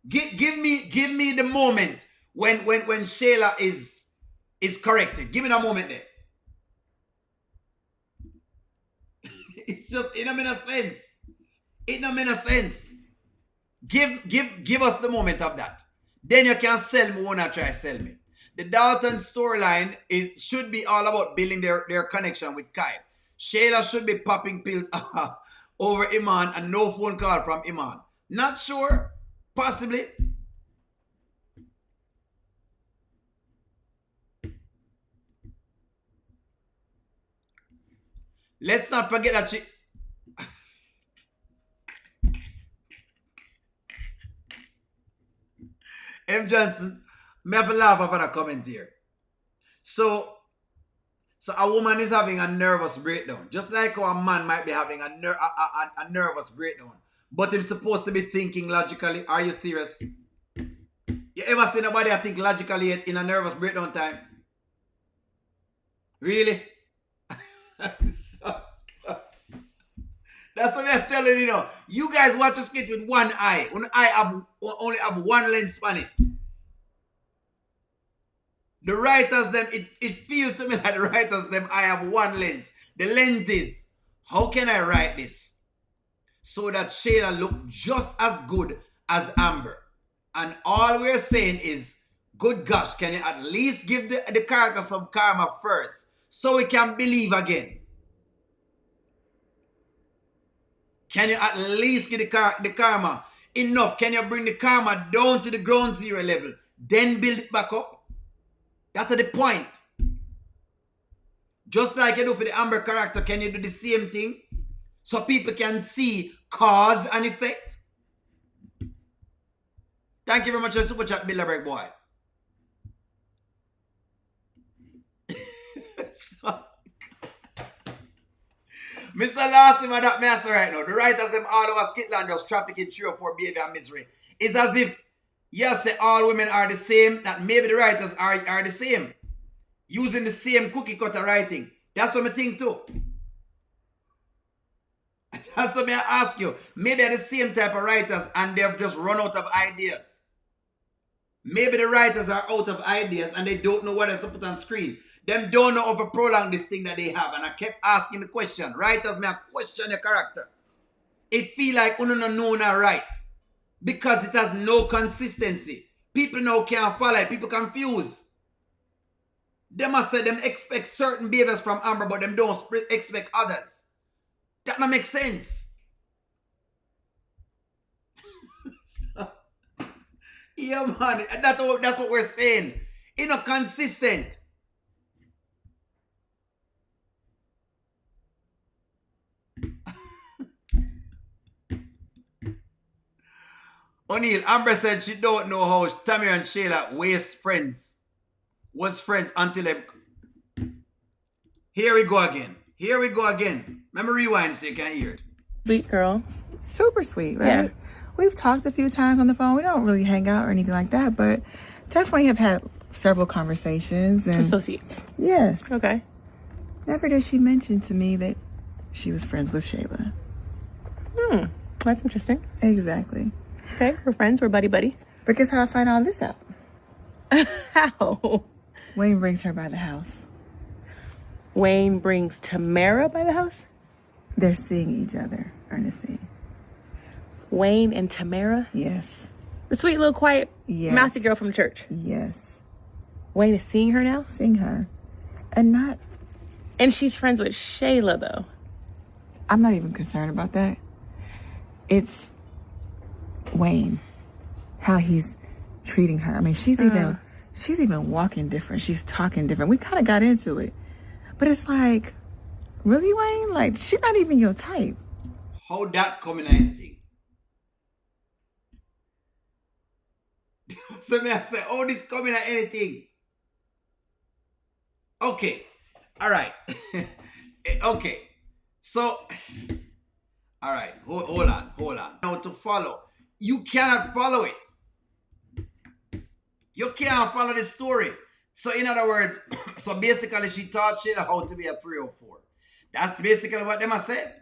Give me the moment when Shayla is corrected. Give me that moment there. It's just, it don't make no sense. It don't make no sense. Give us the moment of that. Then you can sell me when I try to sell me. The Dalton storyline should be all about building their connection with Kai. Shayla should be popping pills over Iman and no phone call from Iman. Not sure. Possibly. Let's not forget that she... M. Johnson, me have to laugh at that comment here. So a woman is having a nervous breakdown. Just like how a man might be having a nervous breakdown. But he's supposed to be thinking logically. Are you serious? You ever seen nobody that think logically yet in a nervous breakdown time? Really? That's what I'm telling you now. You guys watch a skit with one eye. One eye only have one lens on it. The writers, them, it feels to me that the writers, them, I have one lens. The lens is, how can I write this so that Shayla look just as good as Amber? And all we're saying is, good gosh, can you at least give the character some karma first so we can believe again? Can you at least give the karma enough? Can you bring the karma down to the ground zero level? Then build it back up? That's the point. Just like you do for the Amber character, can you do the same thing? So people can see cause and effect? Thank you very much for the super chat, Bilderberg boy. Mr. Lassie, that me answer right now. The writers them all over Scotland just trafficking through for behavior and misery. It's as if you say all women are the same, that maybe the writers are the same. Using the same cookie cutter writing. That's what I think too. That's what I ask you. Maybe they're the same type of writers and they've just run out of ideas. Maybe the writers are out of ideas and they don't know what else to put on screen. Them don't know how to prolong this thing that they have. And I kept asking the question. Writers may question your character. It feel like you don't know not right. Because it has no consistency. People now can't follow it. People confused. They must say them expect certain behaviors from Amber, but them don't expect others. That don't make sense. Yeah, man. That's what we're saying. It's not consistent. O'Neal, Amber said she don't know how Tammy and Shayla was friends until they... Here we go again. Let me rewind so you can hear it. Sweet girl. Super sweet, right? Yeah. We've talked a few times on the phone. We don't really hang out or anything like that, but definitely have had several conversations. And associates. Yes. Okay. Never did she mention to me that she was friends with Shayla. That's interesting. Exactly. Okay, we're friends. We're buddy-buddy. But guess how I find all this out? How? Wayne brings her by the house. Wayne brings Tamara by the house? They're seeing each other, Ernestine. Wayne and Tamara? Yes. The sweet little quiet Yes. mousy girl from church. Yes. Wayne is seeing her now? Seeing her. And she's friends with Shayla, though. I'm not even concerned about that. It's Wayne. How he's treating her. I mean, she's even walking different. She's talking different. We kind of got into it. But it's like, really, Wayne? Like, she's not even your type. How that coming at anything? So me I say, oh, this coming at anything? Okay. All right. Okay. So, all right. Hold on. Now to follow. You cannot follow it. You can't follow the story. So in other words, so basically she taught Shayla how to be a 304. That's basically what them I said.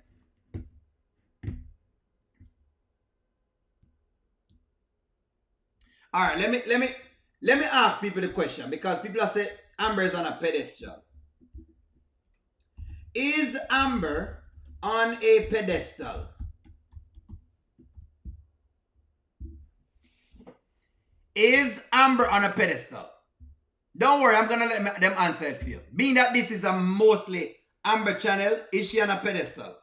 All right, let me ask people the question, because people have said Amber is on a pedestal. Is Amber on a pedestal? Is Amber on a pedestal? Don't worry, I'm gonna let them answer it for you. Being that this is a mostly Amber channel, is she on a pedestal?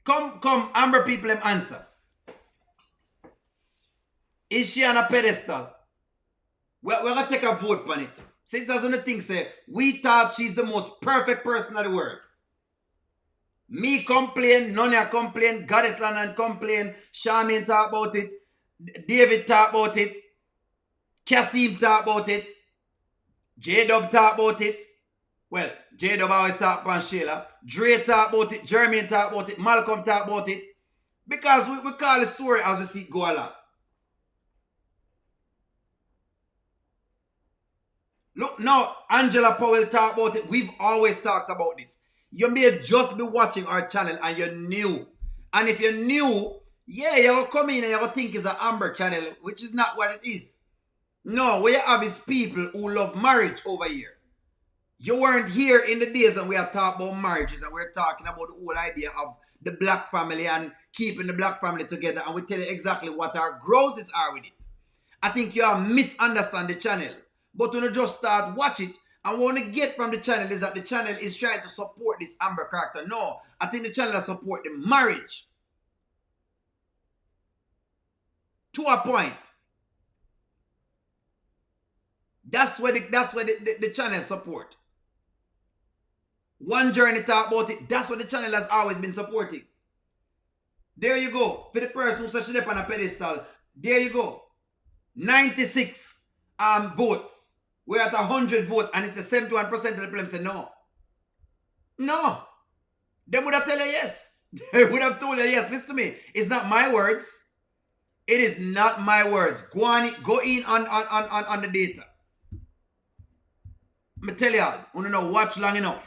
Come, Amber people, them answer. Is she on a pedestal? We're gonna take a vote on it. Since as one of the things say, we thought she's the most perfect person in the world. Me complain, Nonya complain, Goddess London complain, Charmaine talk about it, David talk about it, Kasim talk about it, J-Dub talk about it. Well, J-Dub always talk about Shayla. Dre talk about it, Jermaine talk about it, Malcolm talk about it. Because we call the story as we see it go along. Look, now, Angela Powell talk about it. We've always talked about this. You may just be watching our channel and you're new. And if you're new, yeah, you'll come in and you'll think it's an Amber channel, which is not what it is. No, what you have is people who love marriage over here. You weren't here in the days when we are talking about marriages and we're talking about the whole idea of the black family and keeping the black family together, and we tell you exactly what our growths are with it. I think you are misunderstand the channel. But when you just start watch it, and what you get from the channel is that the channel is trying to support this Amber character. No, I think the channel support the marriage. To a point. That's where the channel support. One Journey talk about it. That's what the channel has always been supporting. There you go. For the person who says she's on a pedestal, there you go. 96 votes. We're at 100 votes and it's a 71% of the people say no. No. They would have told you yes. They would have told you yes. Listen to me. It's not my words. It is not my words. Go in on the data. I'm tell y'all, you know, watch long enough.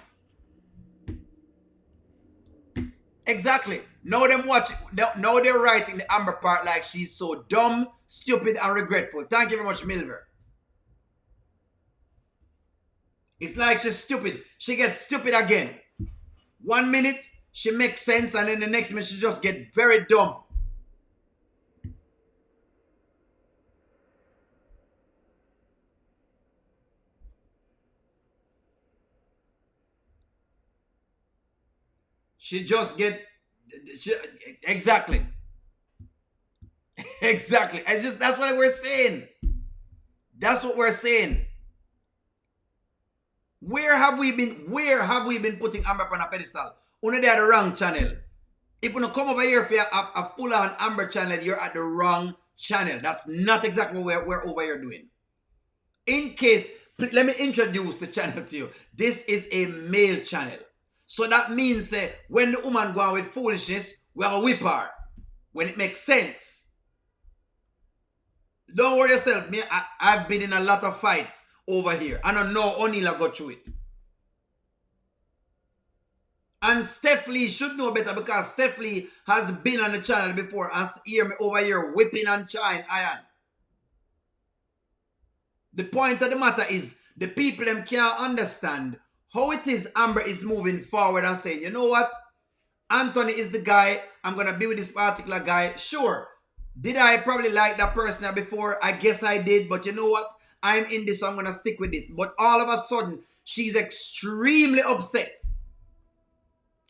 Exactly. Now them watch. Now they're writing the Amber part like she's so dumb, stupid, and regretful. Thank you very much, Milver. It's like she's stupid. She gets stupid again. 1 minute, she makes sense, and then the next minute, she just gets very dumb. She just exactly. Exactly. It's just, that's what we're saying. That's what we're saying. Where have we been putting Amber on a pedestal? Only they are the wrong channel. If you don't come over here for a full-on Amber channel, you're at the wrong channel. That's not exactly what we're over here doing. In case, let me introduce the channel to you. This is a male channel. So that means when the woman go on with foolishness, we are a whip her. When it makes sense. Don't worry yourself. I've been in a lot of fights over here. I don't know O'Neal go through it. And Steph Lee should know better because Steph Lee has been on the channel before and hear me over here whipping and chine iron. The point of the matter is the people them can't understand how it is Amber is moving forward and saying, you know what? Anthony is the guy. I'm going to be with this particular guy. Sure. Did I probably like that person before? I guess I did. But you know what? I'm in this, so I'm going to stick with this. But all of a sudden, she's extremely upset.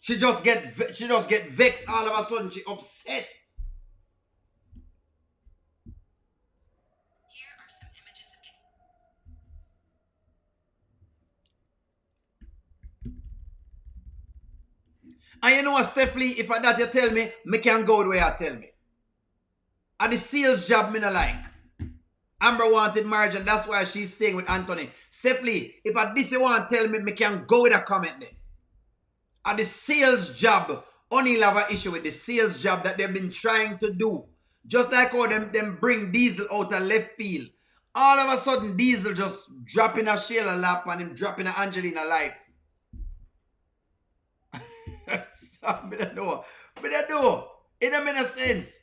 She just get vexed all of a sudden. She upset. Here are some images of And you know what, Steph Lee, if I that you tell me can go the way I tell me. At the sales job, me not like. Amber wanted marriage and that's why she's staying with Anthony. Steph Lee, if at this you want to tell me can go with a comment there. At the sales job, only have an issue with the sales job that they've been trying to do. Just like how them bring Diesel out of left field. All of a sudden, Diesel just dropping a Shayla lap and him dropping a Angelina life. Stop me that door. Me that door. It don't make no sense.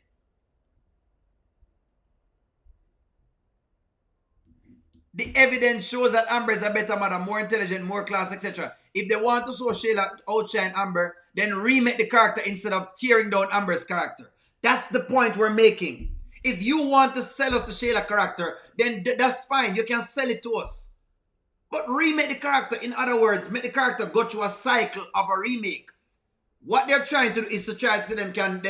The evidence shows that Amber is a better mother, more intelligent, more class, etc. If they want to show Shayla outshine Amber, then remake the character instead of tearing down Amber's character. That's the point we're making. If you want to sell us the Shayla character, then that's fine. You can sell it to us. But remake the character. In other words, make the character go through a cycle of a remake. What they're trying to do is to try to see them can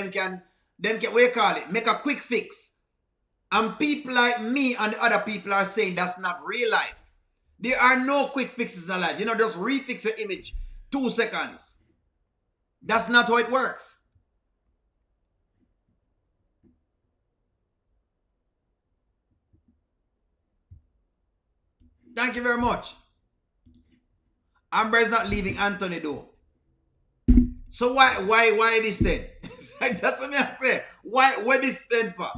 what you call it, make a quick fix. And people like me and the other people are saying that's not real life. There are no quick fixes in life. You know, just refix your image 2 seconds. That's not how it works. Thank you very much. Amber is not leaving Anthony though. So why this then? That's what I say. Why this spend for?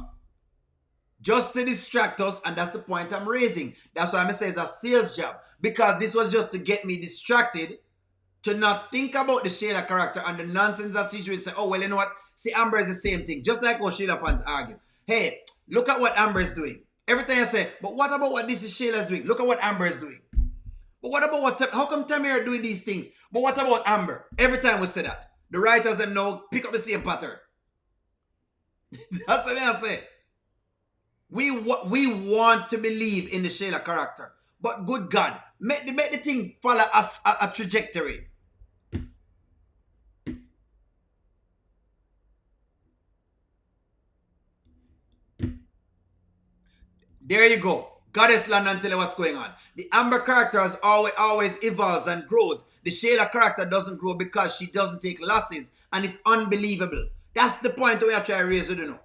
Just to distract us, and that's the point I'm raising. That's why I'm saying it's a sales job. Because this was just to get me distracted, to not think about the Shayla character and the nonsense that she would say, oh, well, you know what? See, Amber is the same thing. Just like what Shayla fans argue. Hey, look at what Amber is doing. Every time I say, but what about what this is Shayla's doing? Look at what Amber is doing. But what about how come Tamir are doing these things? But what about Amber? Every time we say that. The writers them know, pick up the same pattern. That's what I say. We want to believe in the Shayla character. But good God, make the thing follow a trajectory. There you go. Goddess land and tell you what's going on. The Amber character has always evolves and grows. The Shayla character doesn't grow because she doesn't take losses. And it's unbelievable. That's the point we are trying to raise, you know.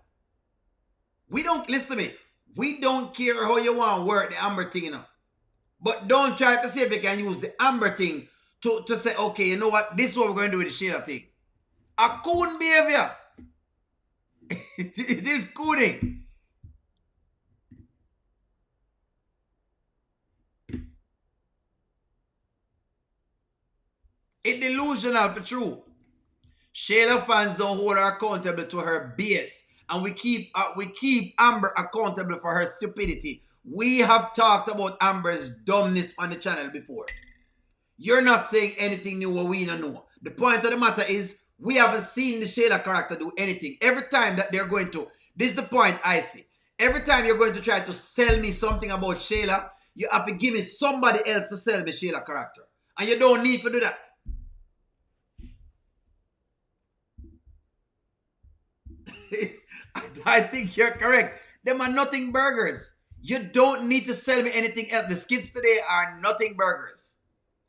We don't, listen to me, we don't care how you want to work the Amber thing, you know. But don't try to see if you can use the Amber thing to say, okay, you know what, this is what we're going to do with the Shayla thing. A coon behavior. It is cooning. It's delusional for true. Shayla fans don't hold her accountable to her BS. And we keep Amber accountable for her stupidity. We have talked about Amber's dumbness on the channel before. You're not saying anything new what we don't know. The point of the matter is, we haven't seen the Shayla character do anything. Every time that they're going to, this is the point I see. Every time you're going to try to sell me something about Shayla, you have to give me somebody else to sell me Shayla character. And you don't need to do that. I think you're correct. Them are nothing burgers. You don't need to sell me anything else. The skits today are nothing burgers.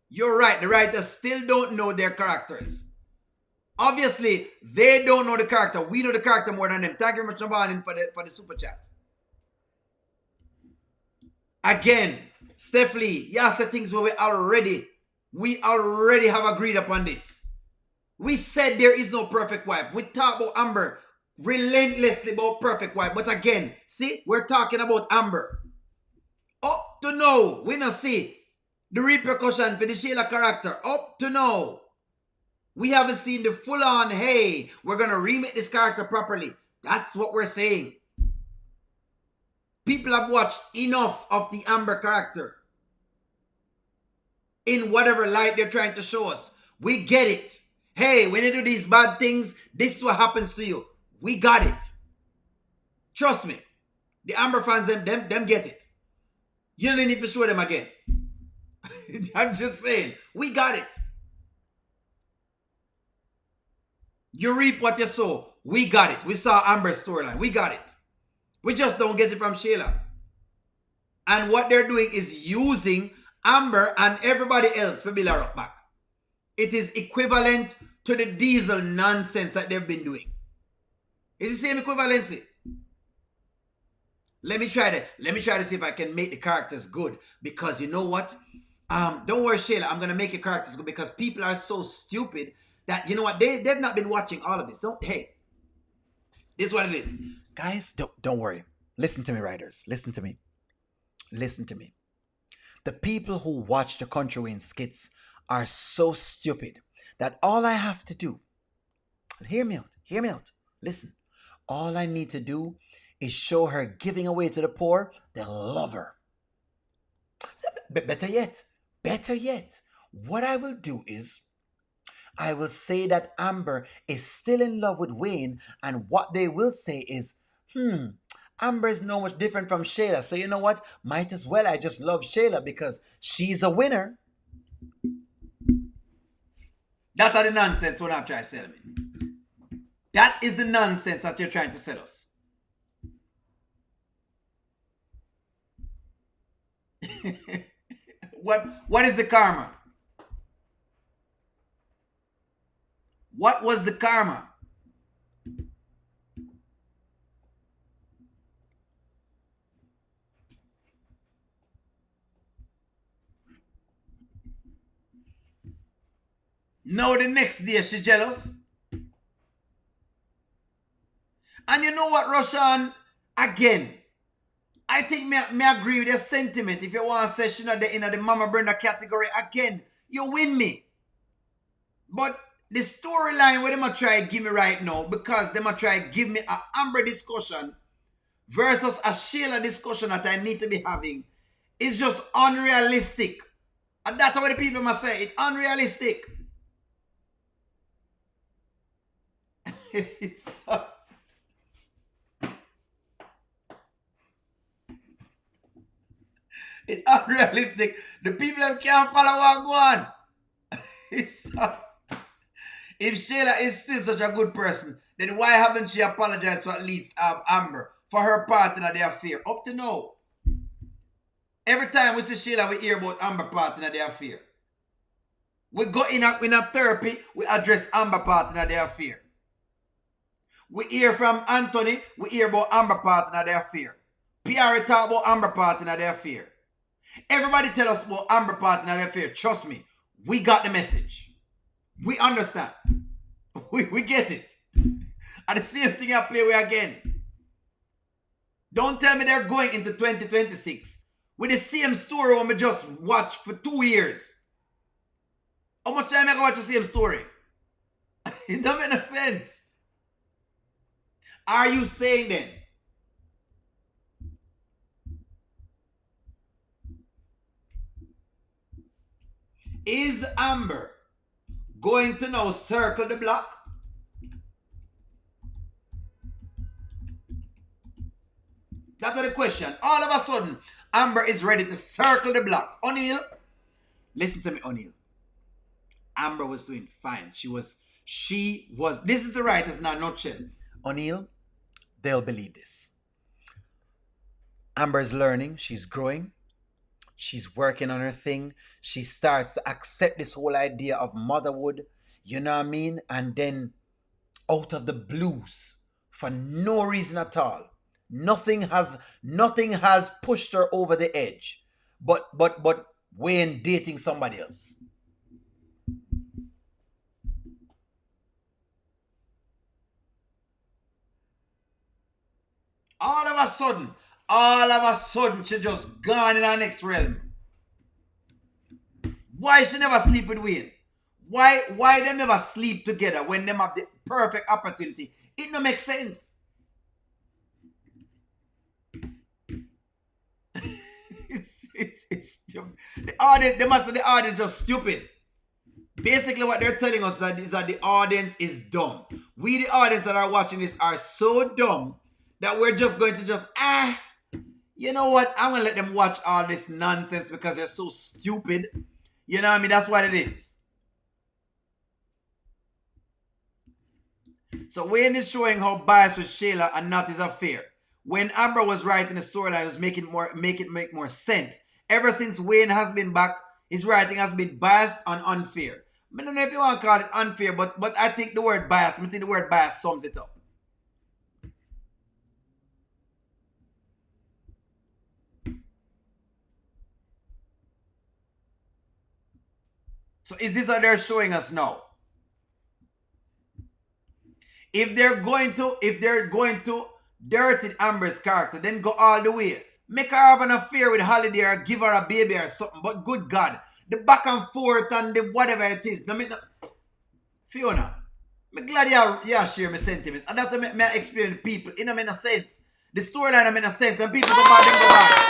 You're right. The writers still don't know their characters. Obviously, they don't know the character. We know the character more than them. Thank you very much, Navanin, for the super chat. Again, Steph Lee, you said things where we already have agreed upon this. We said there is no perfect wife. We talk about Amber relentlessly about perfect wife. But again, see, we're talking about Amber. Up to now, we not see the repercussion for the Shayla character. Up to now. We haven't seen the full-on, hey, we're going to remake this character properly. That's what we're saying. People have watched enough of the Amber character in whatever light they're trying to show us. We get it. Hey, when you do these bad things, this is what happens to you. We got it. Trust me. The Amber fans, them get it. You don't need to show them again. I'm just saying. We got it. You reap what you sow. We got it. We saw Amber's storyline. We got it. We just don't get it from Shayla. And what they're doing is using Amber and everybody else for build her up back. It is equivalent to the Diesel nonsense that they've been doing. It's the same equivalency. Let me try to see if I can make the characters good. Because you know what? Don't worry, Shayla. I'm going to make your characters good because people are so stupid that, you know what? They've not been watching all of this. Hey, this is what it is. Guys, don't worry. Listen to me, writers. Listen to me. Listen to me. The people who watch the Kountry Wayne skits are so stupid that all I have to do, hear me out, listen. All I need to do is show her giving away to the poor. They'll love her. Better yet, what I will do is I will say that Amber is still in love with Wayne, and what they will say is, Amber is no much different from Shayla, so you know what? Might as well I just love Shayla because she's a winner. That's the nonsense what I'm trying to sell me. That is the nonsense that you're trying to sell us. What is the karma? What was the karma? Now the next day she jealous. And you know what, Roshan? Again, I think me agree with your sentiment. If you want to say she not in the Mama Brenda category, again, you win me. But the storyline where they might try to give me right now, because they might try to give me an Amber discussion versus a Shayla discussion that I need to be having, is just unrealistic. And that's what the people must say. It's unrealistic. It's unrealistic. The people that can't follow what go on. If Shayla is still such a good person, then why haven't she apologized to at least Amber for her part in the affair? Up to now. Every time we see Shayla, we hear about Amber part in the affair. We go in a therapy, we address Amber part in the affair. We hear from Anthony, we hear about Amber part in the affair. PR talk about Amber part in the affair. Everybody tell us about Amber part in the affair. Trust me, we got the message. We understand. We get it. And the same thing I play with again. Don't tell me they're going into 2026 with the same story when we just watched for 2 years. How much time I can watch the same story? It don't make no sense. Are you saying then is Amber going to now circle the block? That's the question. All of a sudden, Amber is ready to circle the block. O'Neal, listen to me, O'Neal. Amber was doing fine. She was, this is the writers in a nutshell. O'Neal, they'll believe this. Amber's learning, she's growing. She's working on her thing. She starts to accept this whole idea of motherhood. You know what I mean? And then out of the blues, for no reason at all, nothing has pushed her over the edge. But Wayne dating somebody else. All of a sudden, she just gone in her next realm. Why she never sleep with Wayne? Why they never sleep together when them have the perfect opportunity? It no make sense. it's stupid. The audience just stupid. Basically, what they're telling us is that the audience is dumb. We, the audience that are watching this, are so dumb that we're just going to you know what? I'm going to let them watch all this nonsense because they're so stupid. You know what I mean? That's what it is. So Wayne is showing how biased with Shayla and not his affair. When Amber was writing the storyline, it was make more sense. Ever since Wayne has been back, his writing has been biased and unfair. I don't know if you want to call it unfair, but I think the word biased, sums it up. So is this what they're showing us now? If they're going to dirty Amber's character, then go all the way. Make her have an affair with Holiday or give her a baby or something. But good God, the back and forth and the whatever it is. Fiona, I'm glad you share my sentiments. And that's what I explain to people. It don't make no sense. The storyline don't make no sense. When people go back, then go back.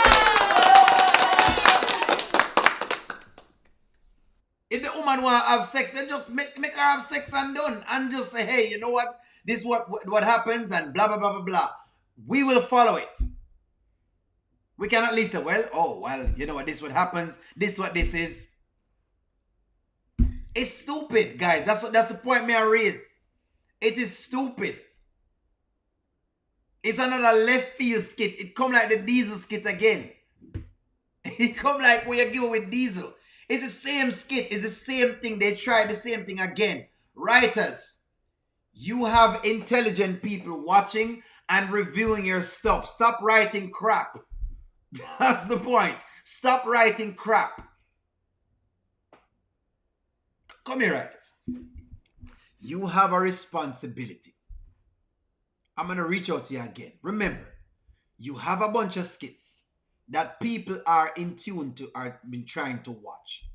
If the woman want to have sex, then just make her have sex and done. And just say, hey, you know what? This is what happens and blah, blah, blah, blah, blah. We will follow it. We can at least say, well, you know what? This is what happens. This is what this is. It's stupid, guys. That's the point may I raise. It is stupid. It's another left field skit. It come like the Diesel skit again. It come like where you go with Diesel. It's the same skit. It's the same thing. They try the same thing again. Writers, you have intelligent people watching and reviewing your stuff. Stop writing crap. That's the point. Stop writing crap. Come here, writers. You have a responsibility. I'm going to reach out to you again. Remember, you have a bunch of skits that people are in tune to, are been trying to watch.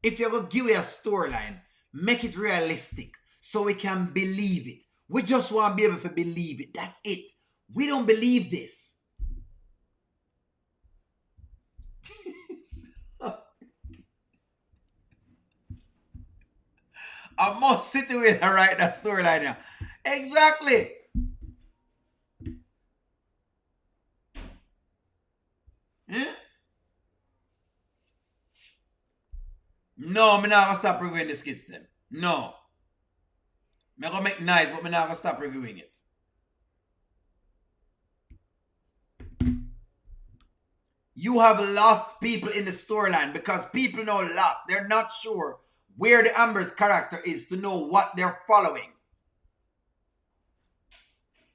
If you're going to give it a storyline, make it realistic so we can believe it. We just want to be able to believe it. That's it. We don't believe this. I must sit with her write that storyline now. Exactly. No, I'm not going to stop reviewing the skits then. No. I'm going to make nice, but I'm not going to stop reviewing it. You have lost people in the storyline because people know lost. They're not sure where the Amber's character is to know what they're following.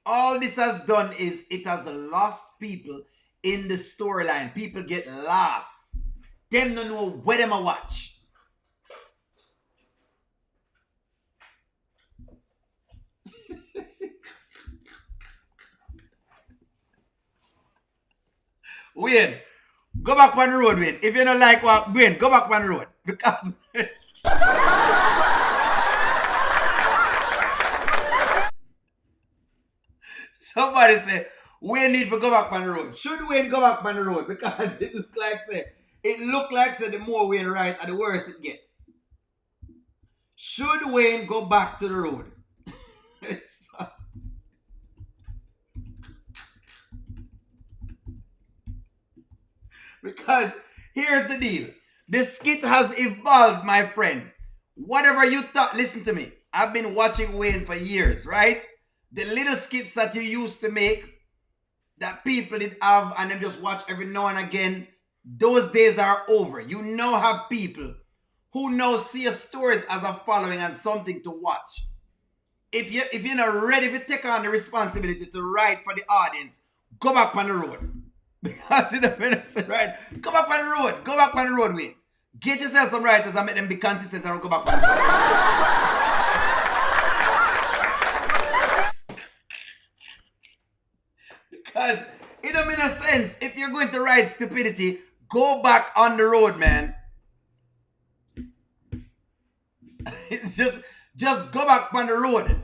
All this has done is it has lost people in the storyline. People get lost. Them don't know where them a watch. Wayne, go back on the road, Wayne. If you don't like what, Wayne, go back on the road. Because somebody say, Wayne need to go back on the road. Should Wayne go back on the road? Because it look like the more Wayne write, the worse it get. Should Wayne go back to the road? Because here's the deal. The skit has evolved, my friend. Whatever you thought, listen to me. I've been watching Wayne for years, right? The little skits that you used to make, that people did have and then just watch every now and again, those days are over. You now have people who now see your stories as a following and something to watch. If you're not ready to take on the responsibility to write for the audience, go back on the road. Because in the ministry, right? Go back on the road. Go back on the road, Wayne. Get yourself some writers and make them be consistent and go back on the road. Because it don't make no sense. If you're going to write stupidity, go back on the road, man. Just go back on the road.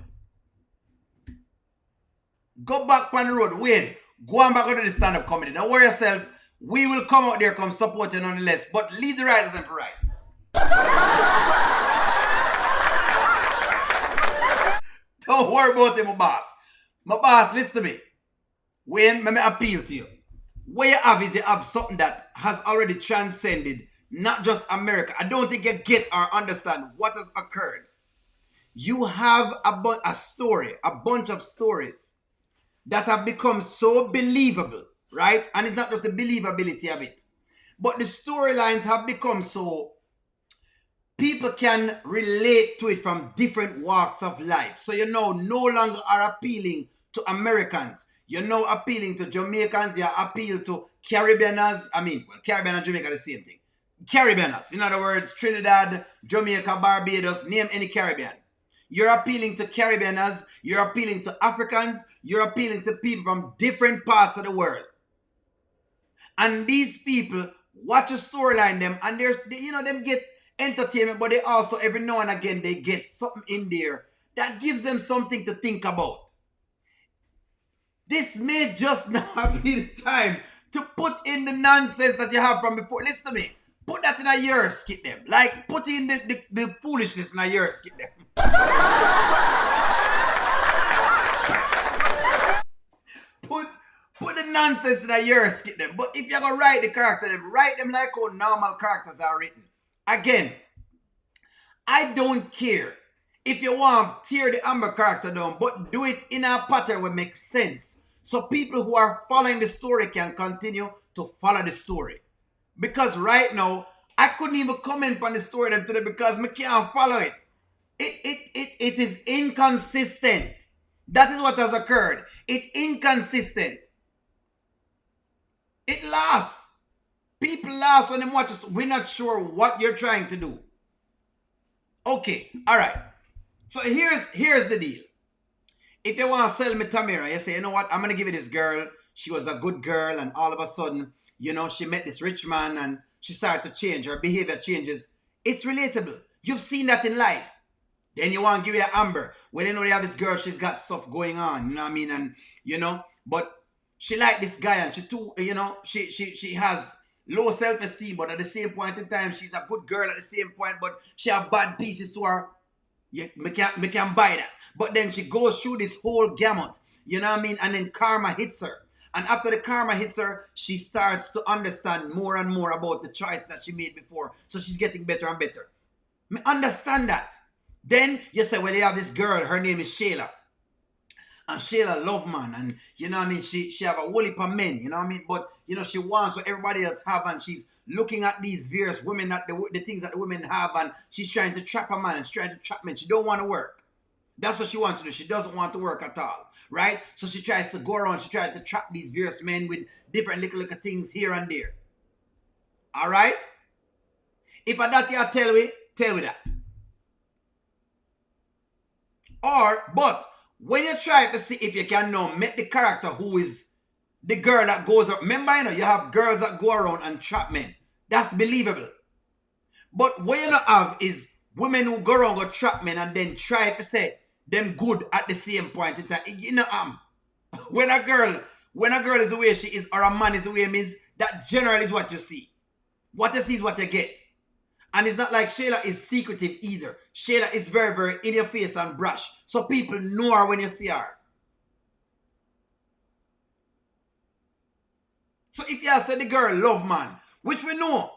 Go back on the road. Wayne, go on back to the stand-up comedy. Don't worry yourself. We will come out there, come support you nonetheless. But leave the writers and right. Don't worry about it, my boss. My boss, listen to me. Wayne, let me appeal to you. What you have is you have something that has already transcended not just America. I don't think you get or understand what has occurred. You have a story, a bunch of stories that have become so believable, right? And it's not just the believability of it, but the storylines have become so people can relate to it from different walks of life. So you know, no longer are appealing to Americans. You're now appealing to Jamaicans. You appeal to Caribbeaners. I mean, well, Caribbean and Jamaica are the same thing. Caribbeaners. In other words, Trinidad, Jamaica, Barbados, name any Caribbean. You're appealing to Caribbeaners. You're appealing to Africans. You're appealing to people from different parts of the world. And these people watch a storyline them and them get entertainment, but they also every now and again they get something in there that gives them something to think about. This may just not be the time to put in the nonsense that you have from before. Listen to me. Put that in a year skit them. Like put in the foolishness in a year skit them. Put the nonsense in a year skit them. But if you're going to write the character, then write them like how normal characters are written. Again, I don't care if you want to tear the Amber character down, but do it in a pattern that makes sense. So people who are following the story can continue to follow the story. Because right now, I couldn't even comment on the story them today because I can't follow it. It is inconsistent. That is what has occurred. It's inconsistent. It lasts. People laugh when they watch us. We're not sure what you're trying to do. Okay, all right. So here's the deal. If you want to sell me Tamara, you say, you know what? I'm going to give it this girl. She was a good girl, and all of a sudden, she met this rich man, and she started to change. Her behavior changes. It's relatable. You've seen that in life. Then you want to give her Amber. Well, they have this girl. She's got stuff going on. You know what I mean? And, but she like this guy, and she too, she has low self-esteem, but at the same point in time, she's a good girl at the same point, but she have bad pieces to her. Yeah, me can buy that. But then she goes through this whole gamut, you know what I mean? And then karma hits her. And after the karma hits her, she starts to understand more and more about the choice that she made before. So she's getting better and better. Me understand that. Then you say, well, you have this girl, her name is Shayla. And Shayla love man, and you know what I mean, she have a whole heap of men, you know what I mean, but she wants what everybody else have, and she's looking at these various women, that the things that the women have, and she's trying to trap a man, and she's trying to trap men. She don't want to work. That's what she wants to do. She doesn't want to work at all, right? So she tries to go around, she tries to trap these various men with different little things here and there. All right? If I that you tell me that. But when you try to see if you can now make the character who is the girl that goes around. Remember, you have girls that go around and trap men. That's believable. But what you not have is women who go around and trap men and then try to say them good at the same point in time. When a girl is the way she is, or a man is the way he is, that generally is what you see. What you see is what you get. And it's not like Shayla is secretive either. Shayla is very, very in your face and brash. So people know her when you see her. So if you say the girl love man, which we know.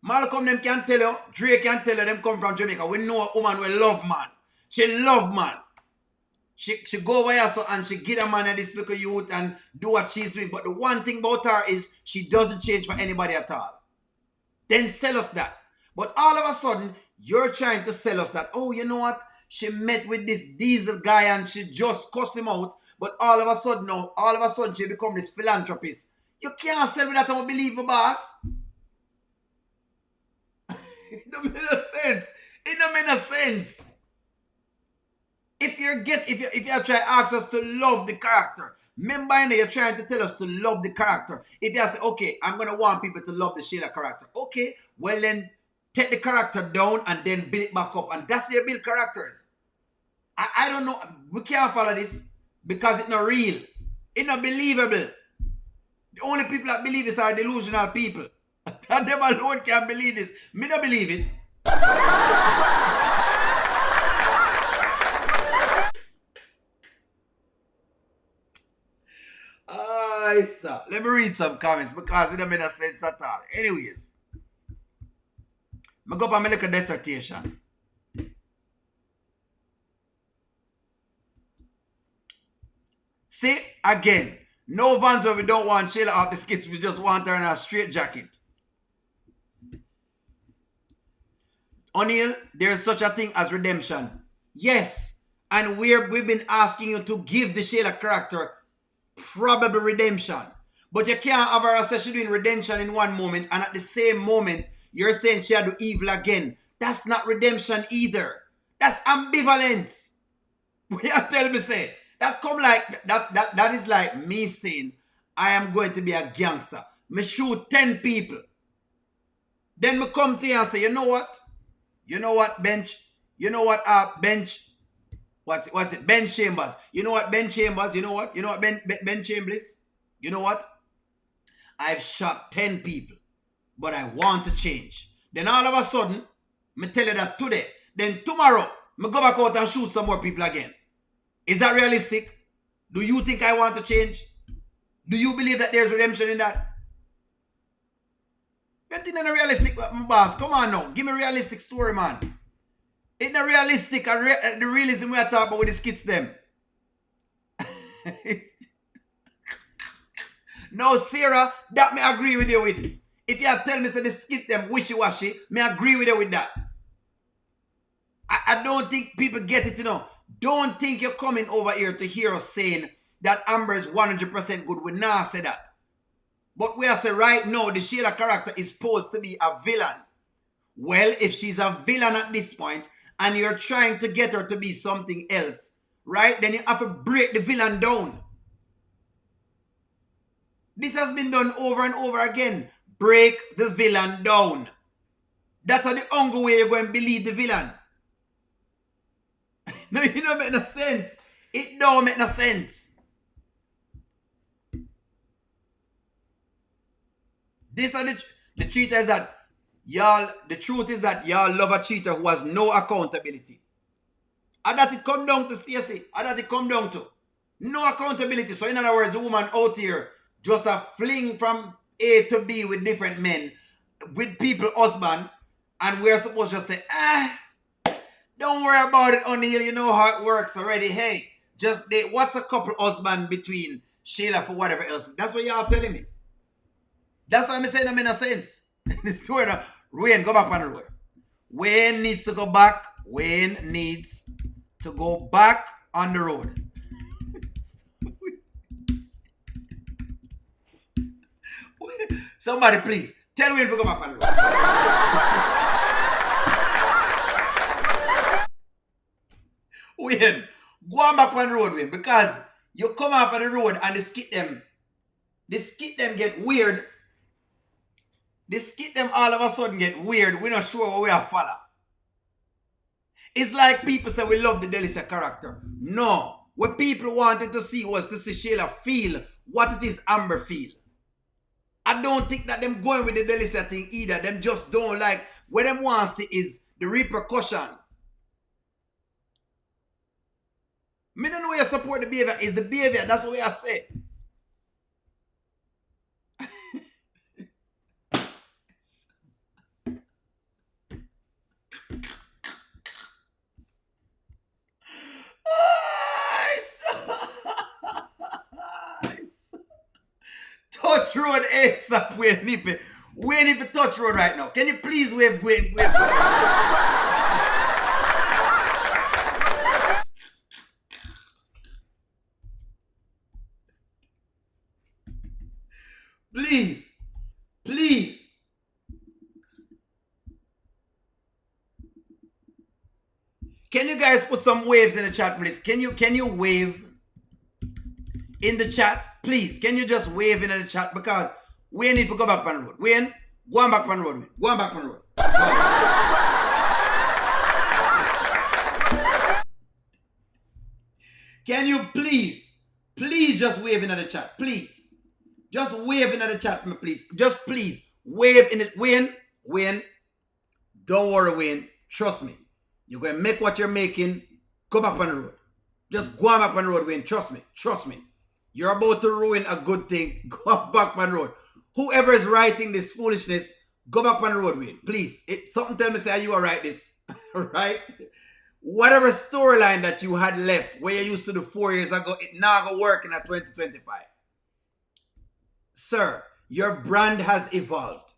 Malcolm them can tell you, Drake can tell you them come from Jamaica. We know a woman will love man. She love man. She go over here so, and she get a man at this little youth and do what she's doing. But the one thing about her is she doesn't change for anybody at all. Then sell us that. But all of a sudden, you're trying to sell us that. Oh, you know what? She met with this diesel guy and she just cussed him out. But all of a sudden, she become this philanthropist. You can't sell me that, I don't believe you, boss. It don't make no sense. It don't make no sense. If you try to ask us to love the character, remember, you're trying to tell us to love the character. If you say, okay, I'm going to want people to love the Shayla character. Okay, well then, take the character down and then build it back up. And that's how you build characters. I don't know. We can't follow this because it's not real. It's not believable. The only people that believe this are delusional people. And them alone can't believe this. Me don't believe it. Let me read some comments because it don't make no sense at all. Anyways, I go up and make a dissertation. See, again, no Vans where we don't want Shayla off the skits, we just want her in a straight jacket. O'Neal, there's such a thing as redemption. Yes, and we've been asking you to give the Shayla character probable redemption. But you can't have her say she's doing redemption in one moment and at the same moment you're saying she'll do evil again. That's not redemption either. That's ambivalence. What you tell me say? That come like that is like me saying I am going to be a gangster. Me shoot 10 people. Then me come to you and say, you know what? You know what, Bench? You know what, Bench? What's it? Ben Chambers. You know what, Ben Chambers? You know what? You know what, Ben Chambers? You know what? I've shot 10 people, but I want to change. Then all of a sudden, me tell you that today. Then tomorrow, me go back out and shoot some more people again. Is that realistic? Do you think I want to change? Do you believe that there's redemption in that? That isn't a realistic, boss. Come on now. Give me a realistic story, man. It's not realistic. The realism we are talking about with the skits them. No, Sarah, that me agree with you with. If you have tell me say the skit them wishy-washy, me agree with you with that. I don't think people get it, you know. Don't think you're coming over here to hear us saying that Amber is 100% good. We not say that. But we are saying right now, the Shayla character is supposed to be a villain. Well, if she's a villain at this point, and you're trying to get her to be something else, right? Then you have to break the villain down. This has been done over and over again. Break the villain down. That's the only way you're going to believe the villain. No, it don't make no sense. It don't make no sense. This are the cheater is that y'all, the truth is that y'all love a cheater who has no accountability. And that it come down to Stacey. And that it come down to no accountability. So in other words, a woman out here just a fling from A to B with different men, with people husband, and we're supposed to say, don't worry about it, O'Neal, you know how it works already. Hey, just what's a couple husband between Shayla for whatever else? That's what y'all telling me. That's why I'm saying that makes no sense. This story now, Wayne, go back on the road. Wayne needs to go back. Wayne needs to go back on the road. Somebody please tell Wayne to go back on the road. Wayne, go on back on the road, Wayne, because you come off on the road and the skit them get weird. The skit them all of a sudden get weird. We're not sure what we are follow. It's like people say we love the Delicia character. No. What people wanted to see was to see Shayla feel what it is Amber feel. I don't think that them going with the Delicia thing either. Them just don't like. What them want to see is the repercussion. Me don't know where you support the behavior. It's the behavior. That's what I say. Touch road ASAP. Wait if you touch road right now. Can you please wave? Please. Can you guys put some waves in the chat, please? Can you wave in the chat? Please, can you just wave in the chat? Because we need to go back on the road. Wayne, go on back on the road. Go on back on the road. Can you please just wave in the chat, please? Just wave in the chat, please. Just please wave in it. Win. Don't worry, Wayne. Trust me. You're going to make what you're making. Go back on the road. Just go back on the road, Wayne. Trust me. You're about to ruin a good thing. Go back on the road. Whoever is writing this foolishness, go back on the road, Wayne. Please. Something tell me say you will write this. Right? Whatever storyline that you had left, where you used to do 4 years ago, it now going to work in 2025. Sir, your brand has evolved.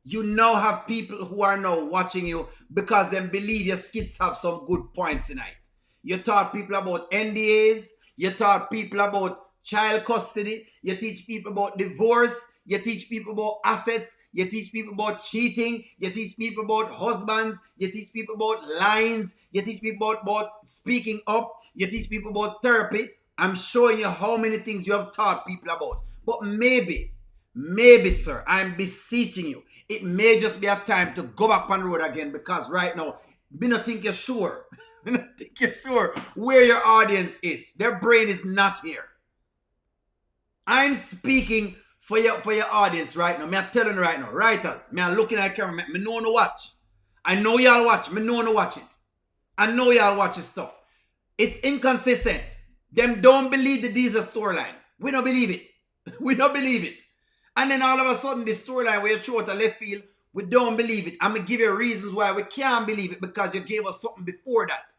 You now have people who are now watching you because they believe your skits have some good points in it. You taught people about NDAs. You taught people about child custody. You teach people about divorce. You teach people about assets. You teach people about cheating. You teach people about husbands. You teach people about lines. You teach people about speaking up. You teach people about therapy. I'm showing you how many things you have taught people about. But maybe, sir, I'm beseeching you, it may just be a time to go back on the road again, because right now, me not think you're sure. Me not think you're sure where your audience is. Their brain is not here. I'm speaking for your audience right now. Me I telling you right now, writers, me I looking at the camera, me know no watch. I know y'all watch, me know no watch it. I know y'all watch this stuff. It's inconsistent. Them don't believe the Diesel storyline. We don't believe it. We don't believe it. And then all of a sudden, this storyline where you throw it a left field, we don't believe it. I'm going to give you reasons why we can't believe it, because you gave us something before that.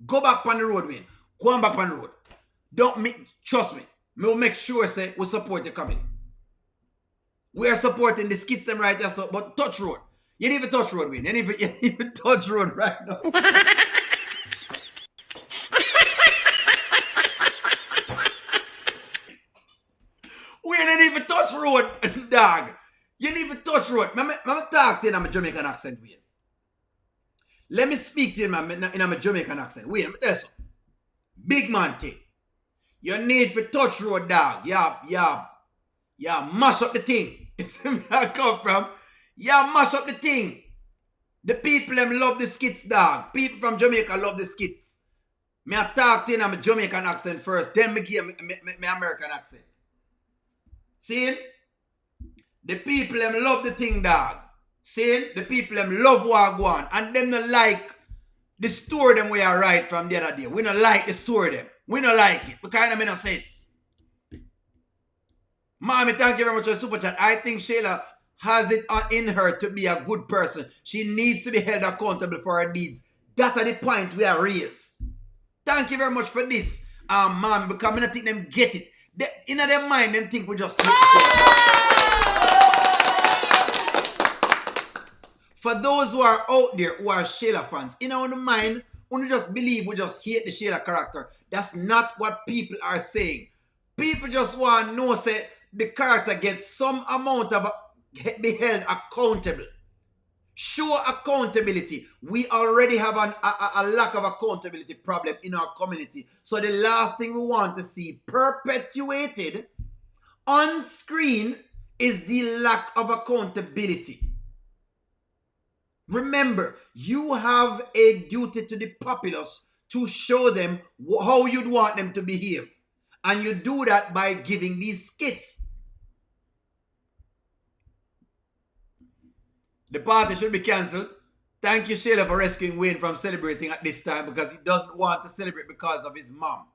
Go back on the road, Wayne. Go on back on the road. Trust me. We'll make sure say we support the comedy. We are supporting the skits them right there, so, but touch road. You need to touch road, Wayne. You need to touch road right now. We don't even touch road, dog. You need to touch road. Let me talk to you in a Jamaican accent, Wayne. Let me speak to you in a Jamaican accent. Wayne, let me tell you something. Big man thing. You need to touch road, dog. Yeah, mash up the thing. It's where I come from. Yeah, mash up the thing. The people them love the skits, dog. People from Jamaica love the skits. Me I talk to you in a Jamaican accent first, then me give me American accent. See? The people them love the thing, dog. See? The people them love Wagwan. And them not like the story them we are write from the other day. We don't like the story them. We don't like it. We kind of make no sense. Mommy, thank you very much for the super chat. I think Shayla has it in her to be a good person. She needs to be held accountable for her deeds. That are the point we are raised. Thank you very much for this, Mommy, because I don't think them get it. In their mind, them think we just hit For those who are out there who are Shayla fans, in our mind, we just believe we just hate the Shayla character. That's not what people are saying. People just want to know, say, the character gets some amount of be held accountable. Show accountability. We already have a lack of accountability problem in our community. So the last thing we want to see perpetuated on screen is the lack of accountability. Remember, you have a duty to the populace to show them how you'd want them to behave. And you do that by giving these skits. The party should be cancelled. Thank you, Shayla, for rescuing Wayne from celebrating at this time, because he doesn't want to celebrate because of his mom.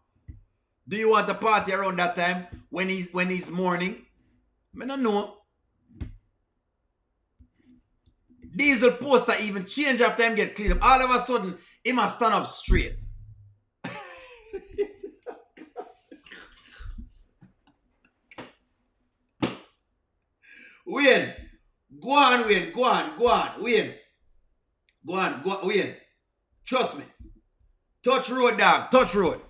Do you want a party around that time when he's mourning? I don't know. Diesel poster even change after him get cleaned up. All of a sudden, he must stand up straight. Wayne. Go on, Wayne. Go on. Wayne. Go on, Wayne. Trust me. Touch road, dog. Touch road.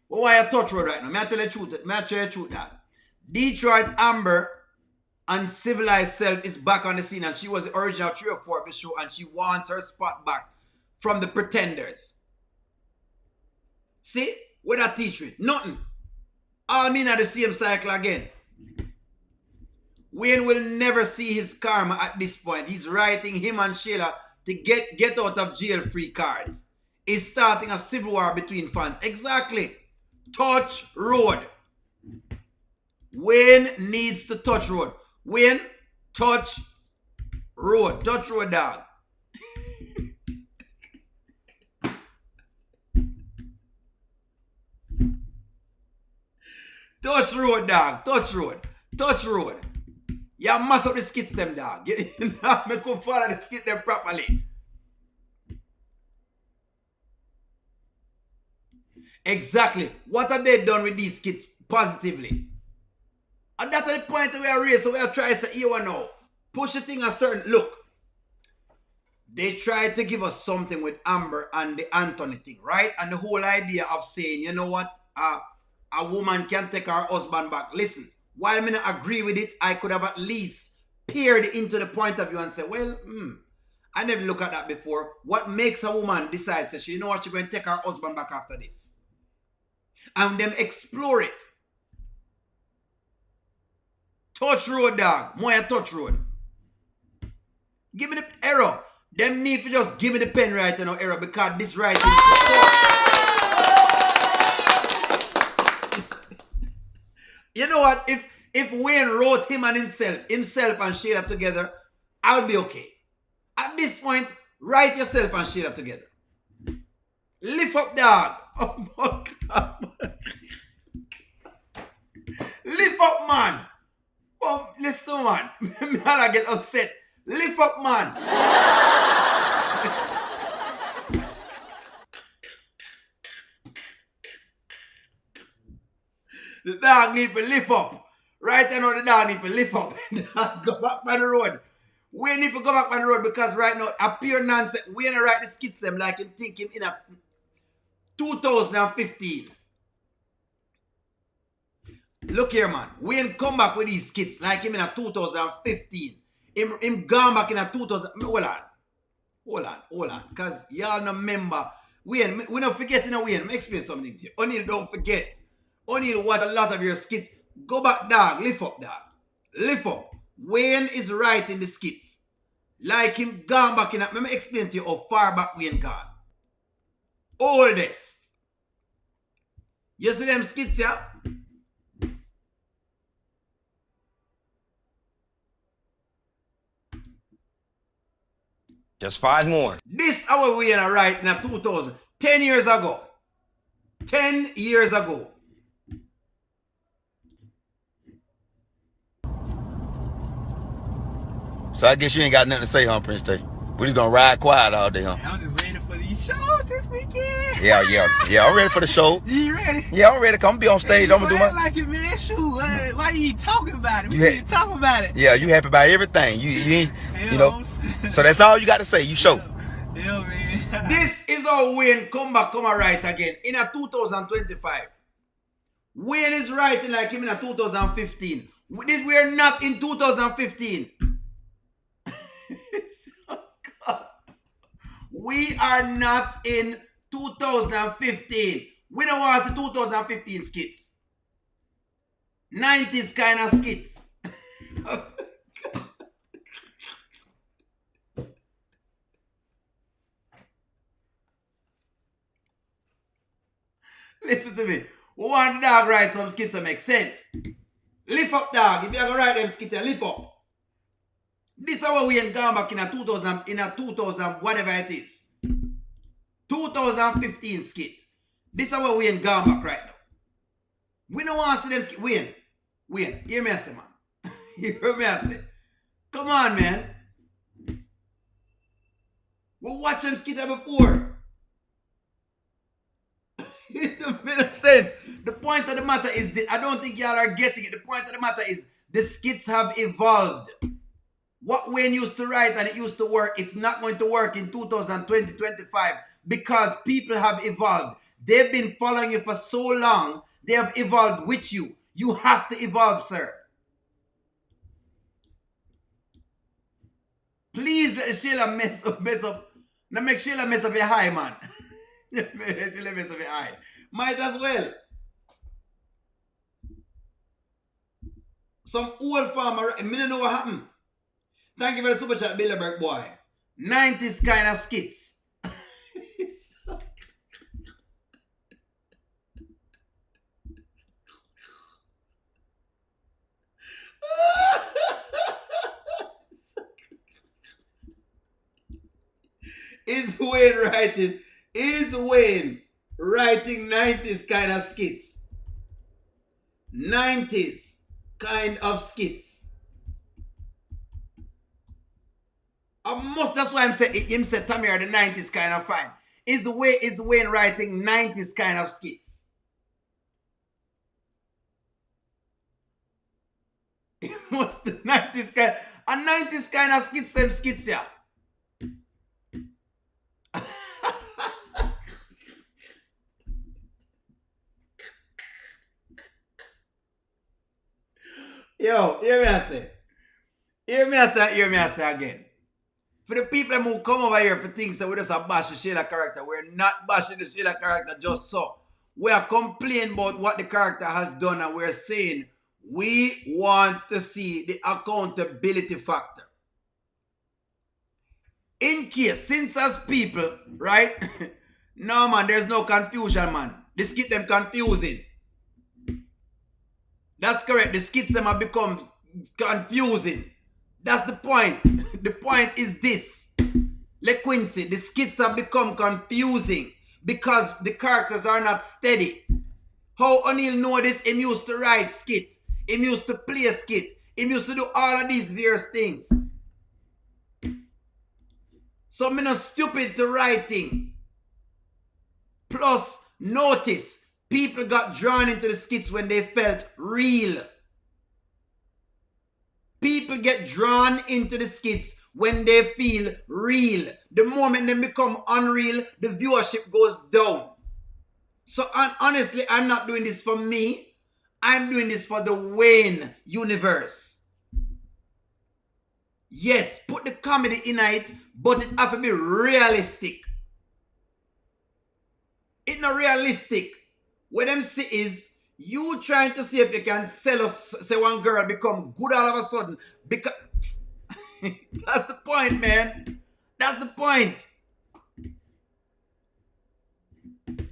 Why you touch road right now? May I tell you the truth? May I tell you the truth, dog? Detroit Amber Uncivilized Self is back on the scene, and she was the original 3 or 4 of the show, and she wants her spot back from the Pretenders. See? What that teach you? Nothing. All mean at the same cycle again. Wayne will never see his karma at this point. He's writing him and Shayla to get out of jail free cards. He's starting a civil war between fans. Exactly. Touch road. Wayne needs to touch road. Wayne, touch road. Touch road, dog. Touch road, dog. Touch road. Touch road. You mash up the skits them, dog. You know, me come follow the skit them properly. Exactly. What have they done with these skits positively? And that's the point we are raised. So we are trying to say, here now. Push the thing a certain... Look. They tried to give us something with Amber and the Anthony thing, right? And the whole idea of saying, you know what? A woman can take her husband back. Listen, while I may not agree with it, I could have at least peered into the point of view and say, well, I never looked at that before. What makes a woman decide, say, you know what, she's going to take her husband back after this? And them explore it. Touch road, dog. More touch road. Give me the error. Them need to just give me the pen right now, error, because this writing You know what? If Wayne wrote him and himself and Shayla together, I'll be okay. At this point, write yourself and Shayla together. Lift up, dog. Oh my God. Lift up, man. Oh, listen, man. I get upset. Lift up, man. The dog need to lift up. Right now, the dog need to lift up. Go back on the road. We need to go back on the road because right now, a pure nonsense. We ain't write the skits them like him think him in a 2015. Look here, man. We ain't come back with these skits like him in a 2015. Him gone back in a 2000. Hold on. Because y'all no remember. We not forgetting a Wayne. Let me explain something to you. O'Neal, don't forget. O'Neal watch a lot of your skits. Go back, dog. Lift up, dog. Lift up. Wayne is writing the skits. Like him gone back in a... Let me explain to you how far back Wayne gone. Oldest. You see them skits, yeah? Just 5 more. This our Wayne write in a 2000. 10 years ago. 10 years ago. So I guess you ain't got nothing to say, huh, Prince Tay? We're just gonna ride quiet all day, huh? I'm just waiting for these shows this weekend. Yeah. I'm ready for the show. You ready? Yeah, I'm ready. Come be on stage. I'm gonna do my... like it, man. Shoot. Why you talking about it? We need to talk about it. Yeah, you happy about everything. You ain't, you know. So that's all you got to say. You show. Yeah, man. This is how Wayne come and write again in a 2025. Wayne is writing like him in a 2015. We are not in 2015. We are not in 2015. We don't want the 2015 skits. 90s kind of skits. Listen to me. We want the dog write some skits that make sense. Lift up, dog. If you're going to write them skits, lift up. This is how we ain't gone back in a 2000, whatever it is. 2015 skit. This is how we ain't gone back right now. We don't want to see them skit. Wayne, hear me say, man. Hear me say. Come on, man. We watch them skit before. It don't make sense. The point of the matter is that I don't think y'all are getting it. The point of the matter is the skits have evolved. What Wayne used to write and it used to work, it's not going to work in 2020-25 because people have evolved. They've been following you for so long, they have evolved with you. You have to evolve, sir. Please let Shayla mess up. Now make Shayla mess up your high, man. Shayla mess up your high. Might as well. Some old farmer, I don't know what happened. Thank you for the super chat, Bilderberg boy. 90s kind of skits. Is Wayne writing 90s kind of skits? 90s kind of skits. That's why I'm saying him said Tamir the 90s kind of fine. Is Wayne writing 90s kind of skits? It must the 90s kind. A 90s kind of skits, them skits, yeah. Yo, hear me I say again. For the people who come over here for things that we just bash the Shayla character, we're not bashing the Shayla character just so. We are complaining about what the character has done, and we're saying we want to see the accountability factor. In case, since as people, right? No, man, there's no confusion, man. This get them confusing. That's correct. The skits them have become confusing. That's the point. The point is this. LeQuincy, the skits have become confusing because the characters are not steady. How O'Neal know this? Him used to write skit. Him used to play a skit. Him used to do all of these various things. So I'm not stupid to writing. Plus, notice, people got drawn into the skits when they felt real. People get drawn into the skits when they feel real. The moment they become unreal, the viewership goes down. So honestly, I'm not doing this for me. I'm doing this for the Wayne universe. Yes, put the comedy in it, but it have to be realistic. It's not realistic. What them see is you trying to see if you can sell us, say one girl become good all of a sudden. Because that's the point, man. That's the point.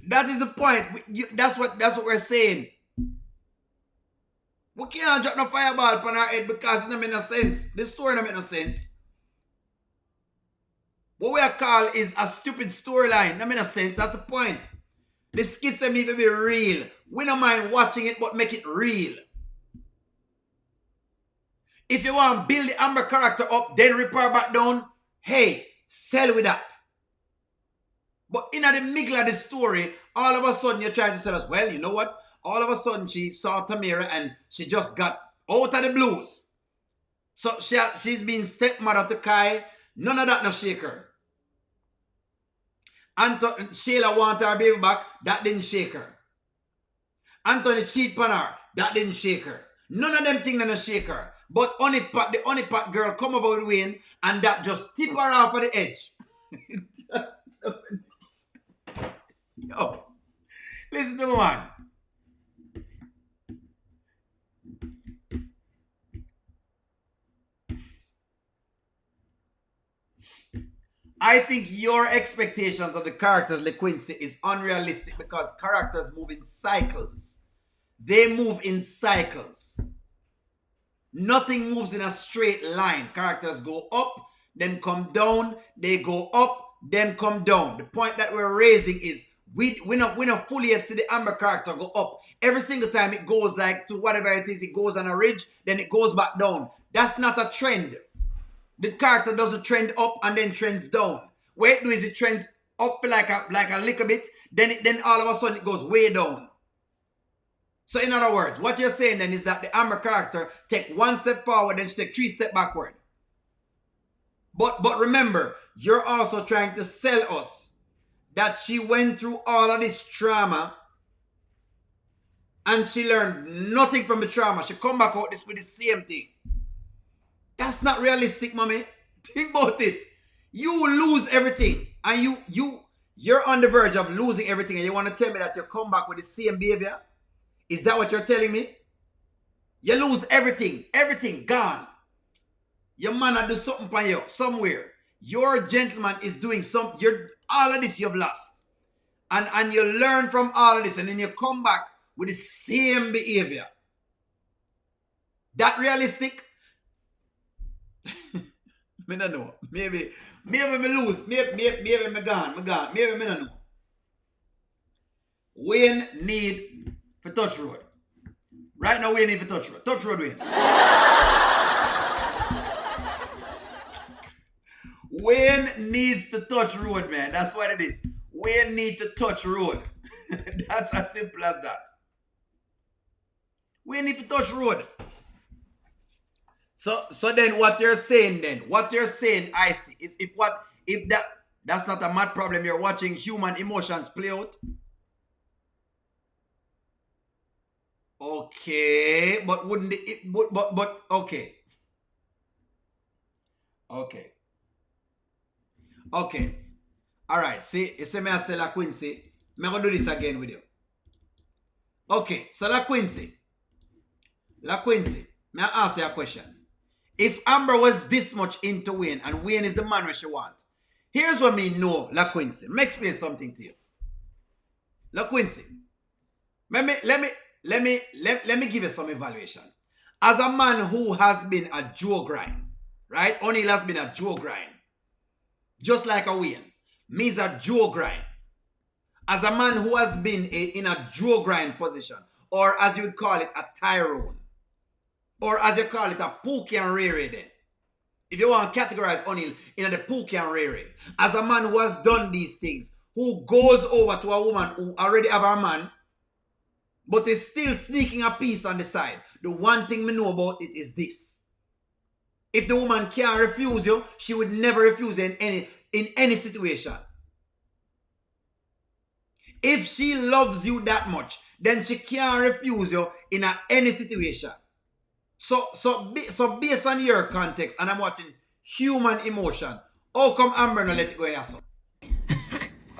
That is the point. That's what we're saying. We can't drop no fireball upon our head because it don't make no sense. The story don't make no sense. What we are called is a stupid storyline. Don't make no sense. That's the point. The skits them need to be real. We don't mind watching it, but make it real. If you want to build the Amber character up, then rip her back down, hey, sell with that. But in the middle of the story, all of a sudden you're trying to tell us, well, you know what? All of a sudden she saw Tamira and she just got out of the blues. So she's been stepmother to Kai. None of that no shake her. Shayla want her baby back. That didn't shake her. Anthony cheat on her. That didn't shake her. None of them things didn't shake her. But the honey pot girl come over with Wayne and that just tip her off of the edge. Yo, listen to me, man. I think your expectations of the characters, LeQuincy, is unrealistic because characters move in cycles. They move in cycles. Nothing moves in a straight line. Characters go up, then come down. They go up, then come down. The point that we're raising is we're not fully yet see the Amber character go up. Every single time it goes like to whatever it is, it goes on a ridge, then it goes back down. That's not a trend. The character doesn't trend up and then trends down. What it do is it trends up like a little bit, then all of a sudden it goes way down. So in other words, what you're saying then is that the Amber character take one step forward, then she take 3 steps backward. But remember, you're also trying to sell us that she went through all of this trauma and she learned nothing from the trauma. She come back out with the same thing. That's not realistic, mommy. Think about it. You lose everything and you're on the verge of losing everything and you want to tell me that you come back with the same behavior? Is that what you're telling me? You lose everything. Everything gone. Your man do something for you somewhere. Your gentleman is doing something. All of this you've lost. And you learn from all of this, and then you come back with the same behavior. That realistic? Me don't know. Maybe me lose. Maybe me gone. Maybe me don't know. Wayne need for touch road. Right now, Wayne need for touch road. Touch road, Wayne. Wayne needs to touch road, man. That's what it is. Wayne need to touch road. That's as simple as that. Wayne need to touch road. So then what you're saying I see is if that's not a mad problem, you're watching human emotions play out. Okay, but wouldn't it, but okay. All right, see, you see me I say La Quincy, I'm going to do this again with you. Okay, so La Quincy, may I ask you a question? If Amber was this much into Wayne and Wayne is the man where she wants, here's what me know, La Quincy. Let me explain something to you. La Quincy, let me give you some evaluation. As a man who has been a Joe grind, right? O'Neal has been a Joe grind. Just like a Wayne. Me's a Joe grind. As a man who has been in a Joe grind position, or as you would call it, a Tyrone, or as you call it, a Pookie and Rere then. If you want to categorize O'Neal in the Pookie and Rere, as a man who has done these things, who goes over to a woman who already have a man, but is still sneaking a piece on the side. The one thing me know about it is this. If the woman can't refuse you, she would never refuse you in any situation. If she loves you that much, then she can't refuse you in any situation. So based on your context, and I'm watching human emotion, how come Amber not let it go in your son?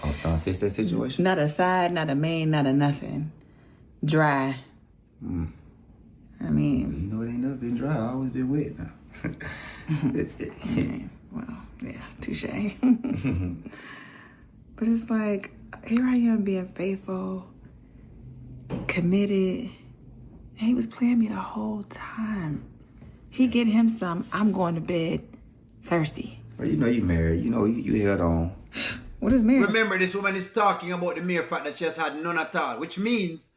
Oh, son, sister situation? Not a side, not a main, not a nothing. Dry. I mean... You know it ain't never been dry. I always been wet now. Well, yeah, touche. But it's like, here I am being faithful, committed. And he was playing me the whole time. He get him some, I'm going to bed thirsty. Well, you know you married. You know you held on. What is married? Remember, this woman is talking about the mere fact that she has had none at all, which means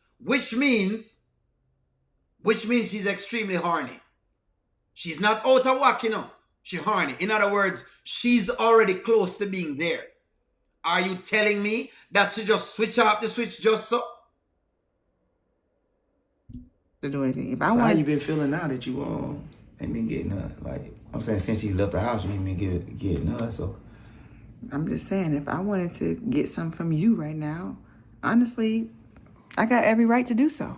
she's extremely horny. She's not out of whack, you know. She's horny. In other words, she's already close to being there. Are you telling me that she just switch off the switch just so? To do anything. If I So want, how you been feeling now that you ain't been getting none? Like I'm saying, since she left the house, you ain't been getting none. So I'm just saying, if I wanted to get some from you right now, honestly, I got every right to do so.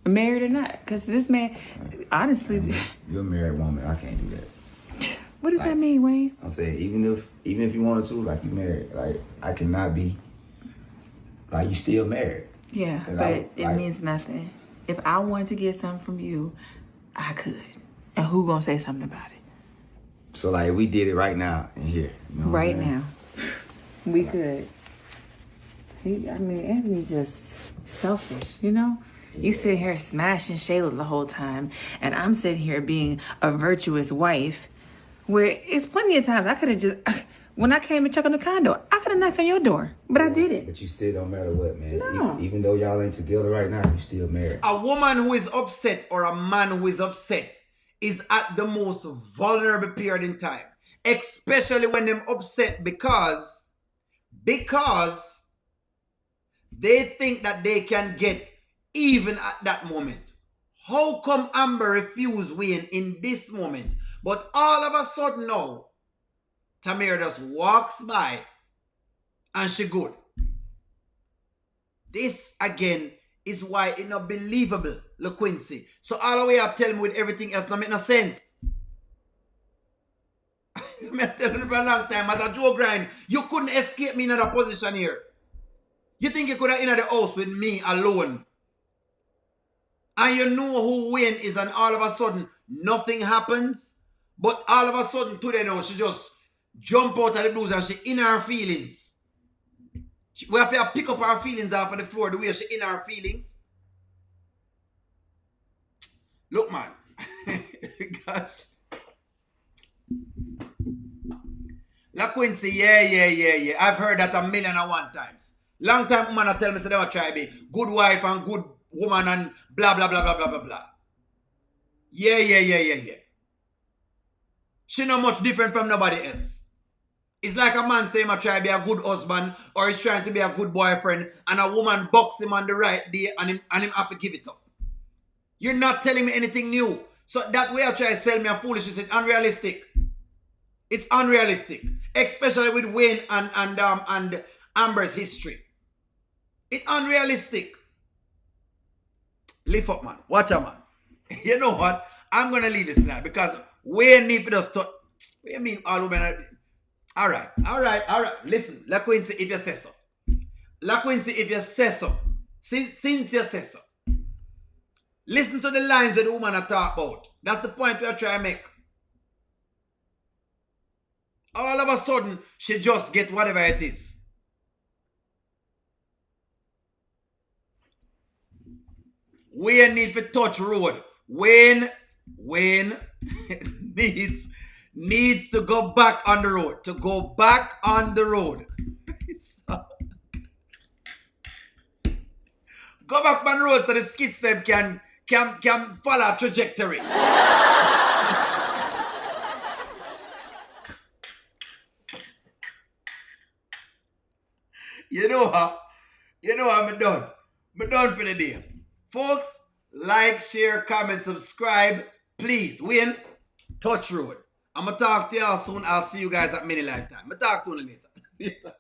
Married or not, because this man, honestly, you're a married woman. I can't do that. What does that mean, Wayne? I'm saying even if you wanted to, like you married, like I cannot be. Like you still married. Yeah, and but it means nothing. If I wanted to get something from you, I could. And who gonna say something about it? So like we did it right now in here. You know right now. We could. Anthony's just selfish, you know? Yeah. You sit here smashing Shayla the whole time, and I'm sitting here being a virtuous wife, where it's plenty of times I could have just, when I came and checked on the condo, I could have knocked on your door, but I didn't. But you still don't matter what, man. No. Even though y'all ain't together right now, you still married. A woman who is upset or a man who is upset is at the most vulnerable period in time. Especially when they're upset because they think that they can get even at that moment. How come Amber refused Wayne in this moment? But all of a sudden now, Tamir just walks by and she good. This again is why it's not believable, LaQuincy. So all the way I tell me with everything else, not make no sense. I tell you for a long time, as a Joe grind, you couldn't escape me in another position here. You think you could have entered the house with me alone and you know who Wayne is, and all of a sudden nothing happens, but all of a sudden today now she just jump out of the blues and she in her feelings. We have to pick up her feelings off of the floor the way she in her feelings. Look, man. Gosh. La Quincy, yeah. I've heard that 1,000,001 times. Long time woman tell me say they will try to be good wife and good woman and blah blah blah blah blah blah blah. Yeah. She not much different from nobody else. It's like a man saying I try to be a good husband or he's trying to be a good boyfriend and a woman box him on the right day and him have to give it up. You're not telling me anything new. So that way I try to sell me a foolishness. It's unrealistic. It's unrealistic. Especially with Wayne and Amber's history. It's unrealistic. Lift up, man. Watch out, man. You know what? I'm going to leave this now because Wayne need to just... What do you mean all women are... All right. Listen, La Quincy, if you say so. La Quincy, if you say so. Since you say so. Listen to the lines that the woman are talking about. That's the point we are trying to make. All of a sudden, she just get whatever it is. Wayne need to touch road. Wayne needs to go back on the road. To go back on the road. Go back on the road so the skits them can follow a trajectory. You know what? I'm done. I'm done for the day. Folks, like, share, comment, subscribe. Please, Wayne, touch road. I'm going to talk to y'all soon. I'll see you guys at Mini Lifetime. I'm going to talk to you later.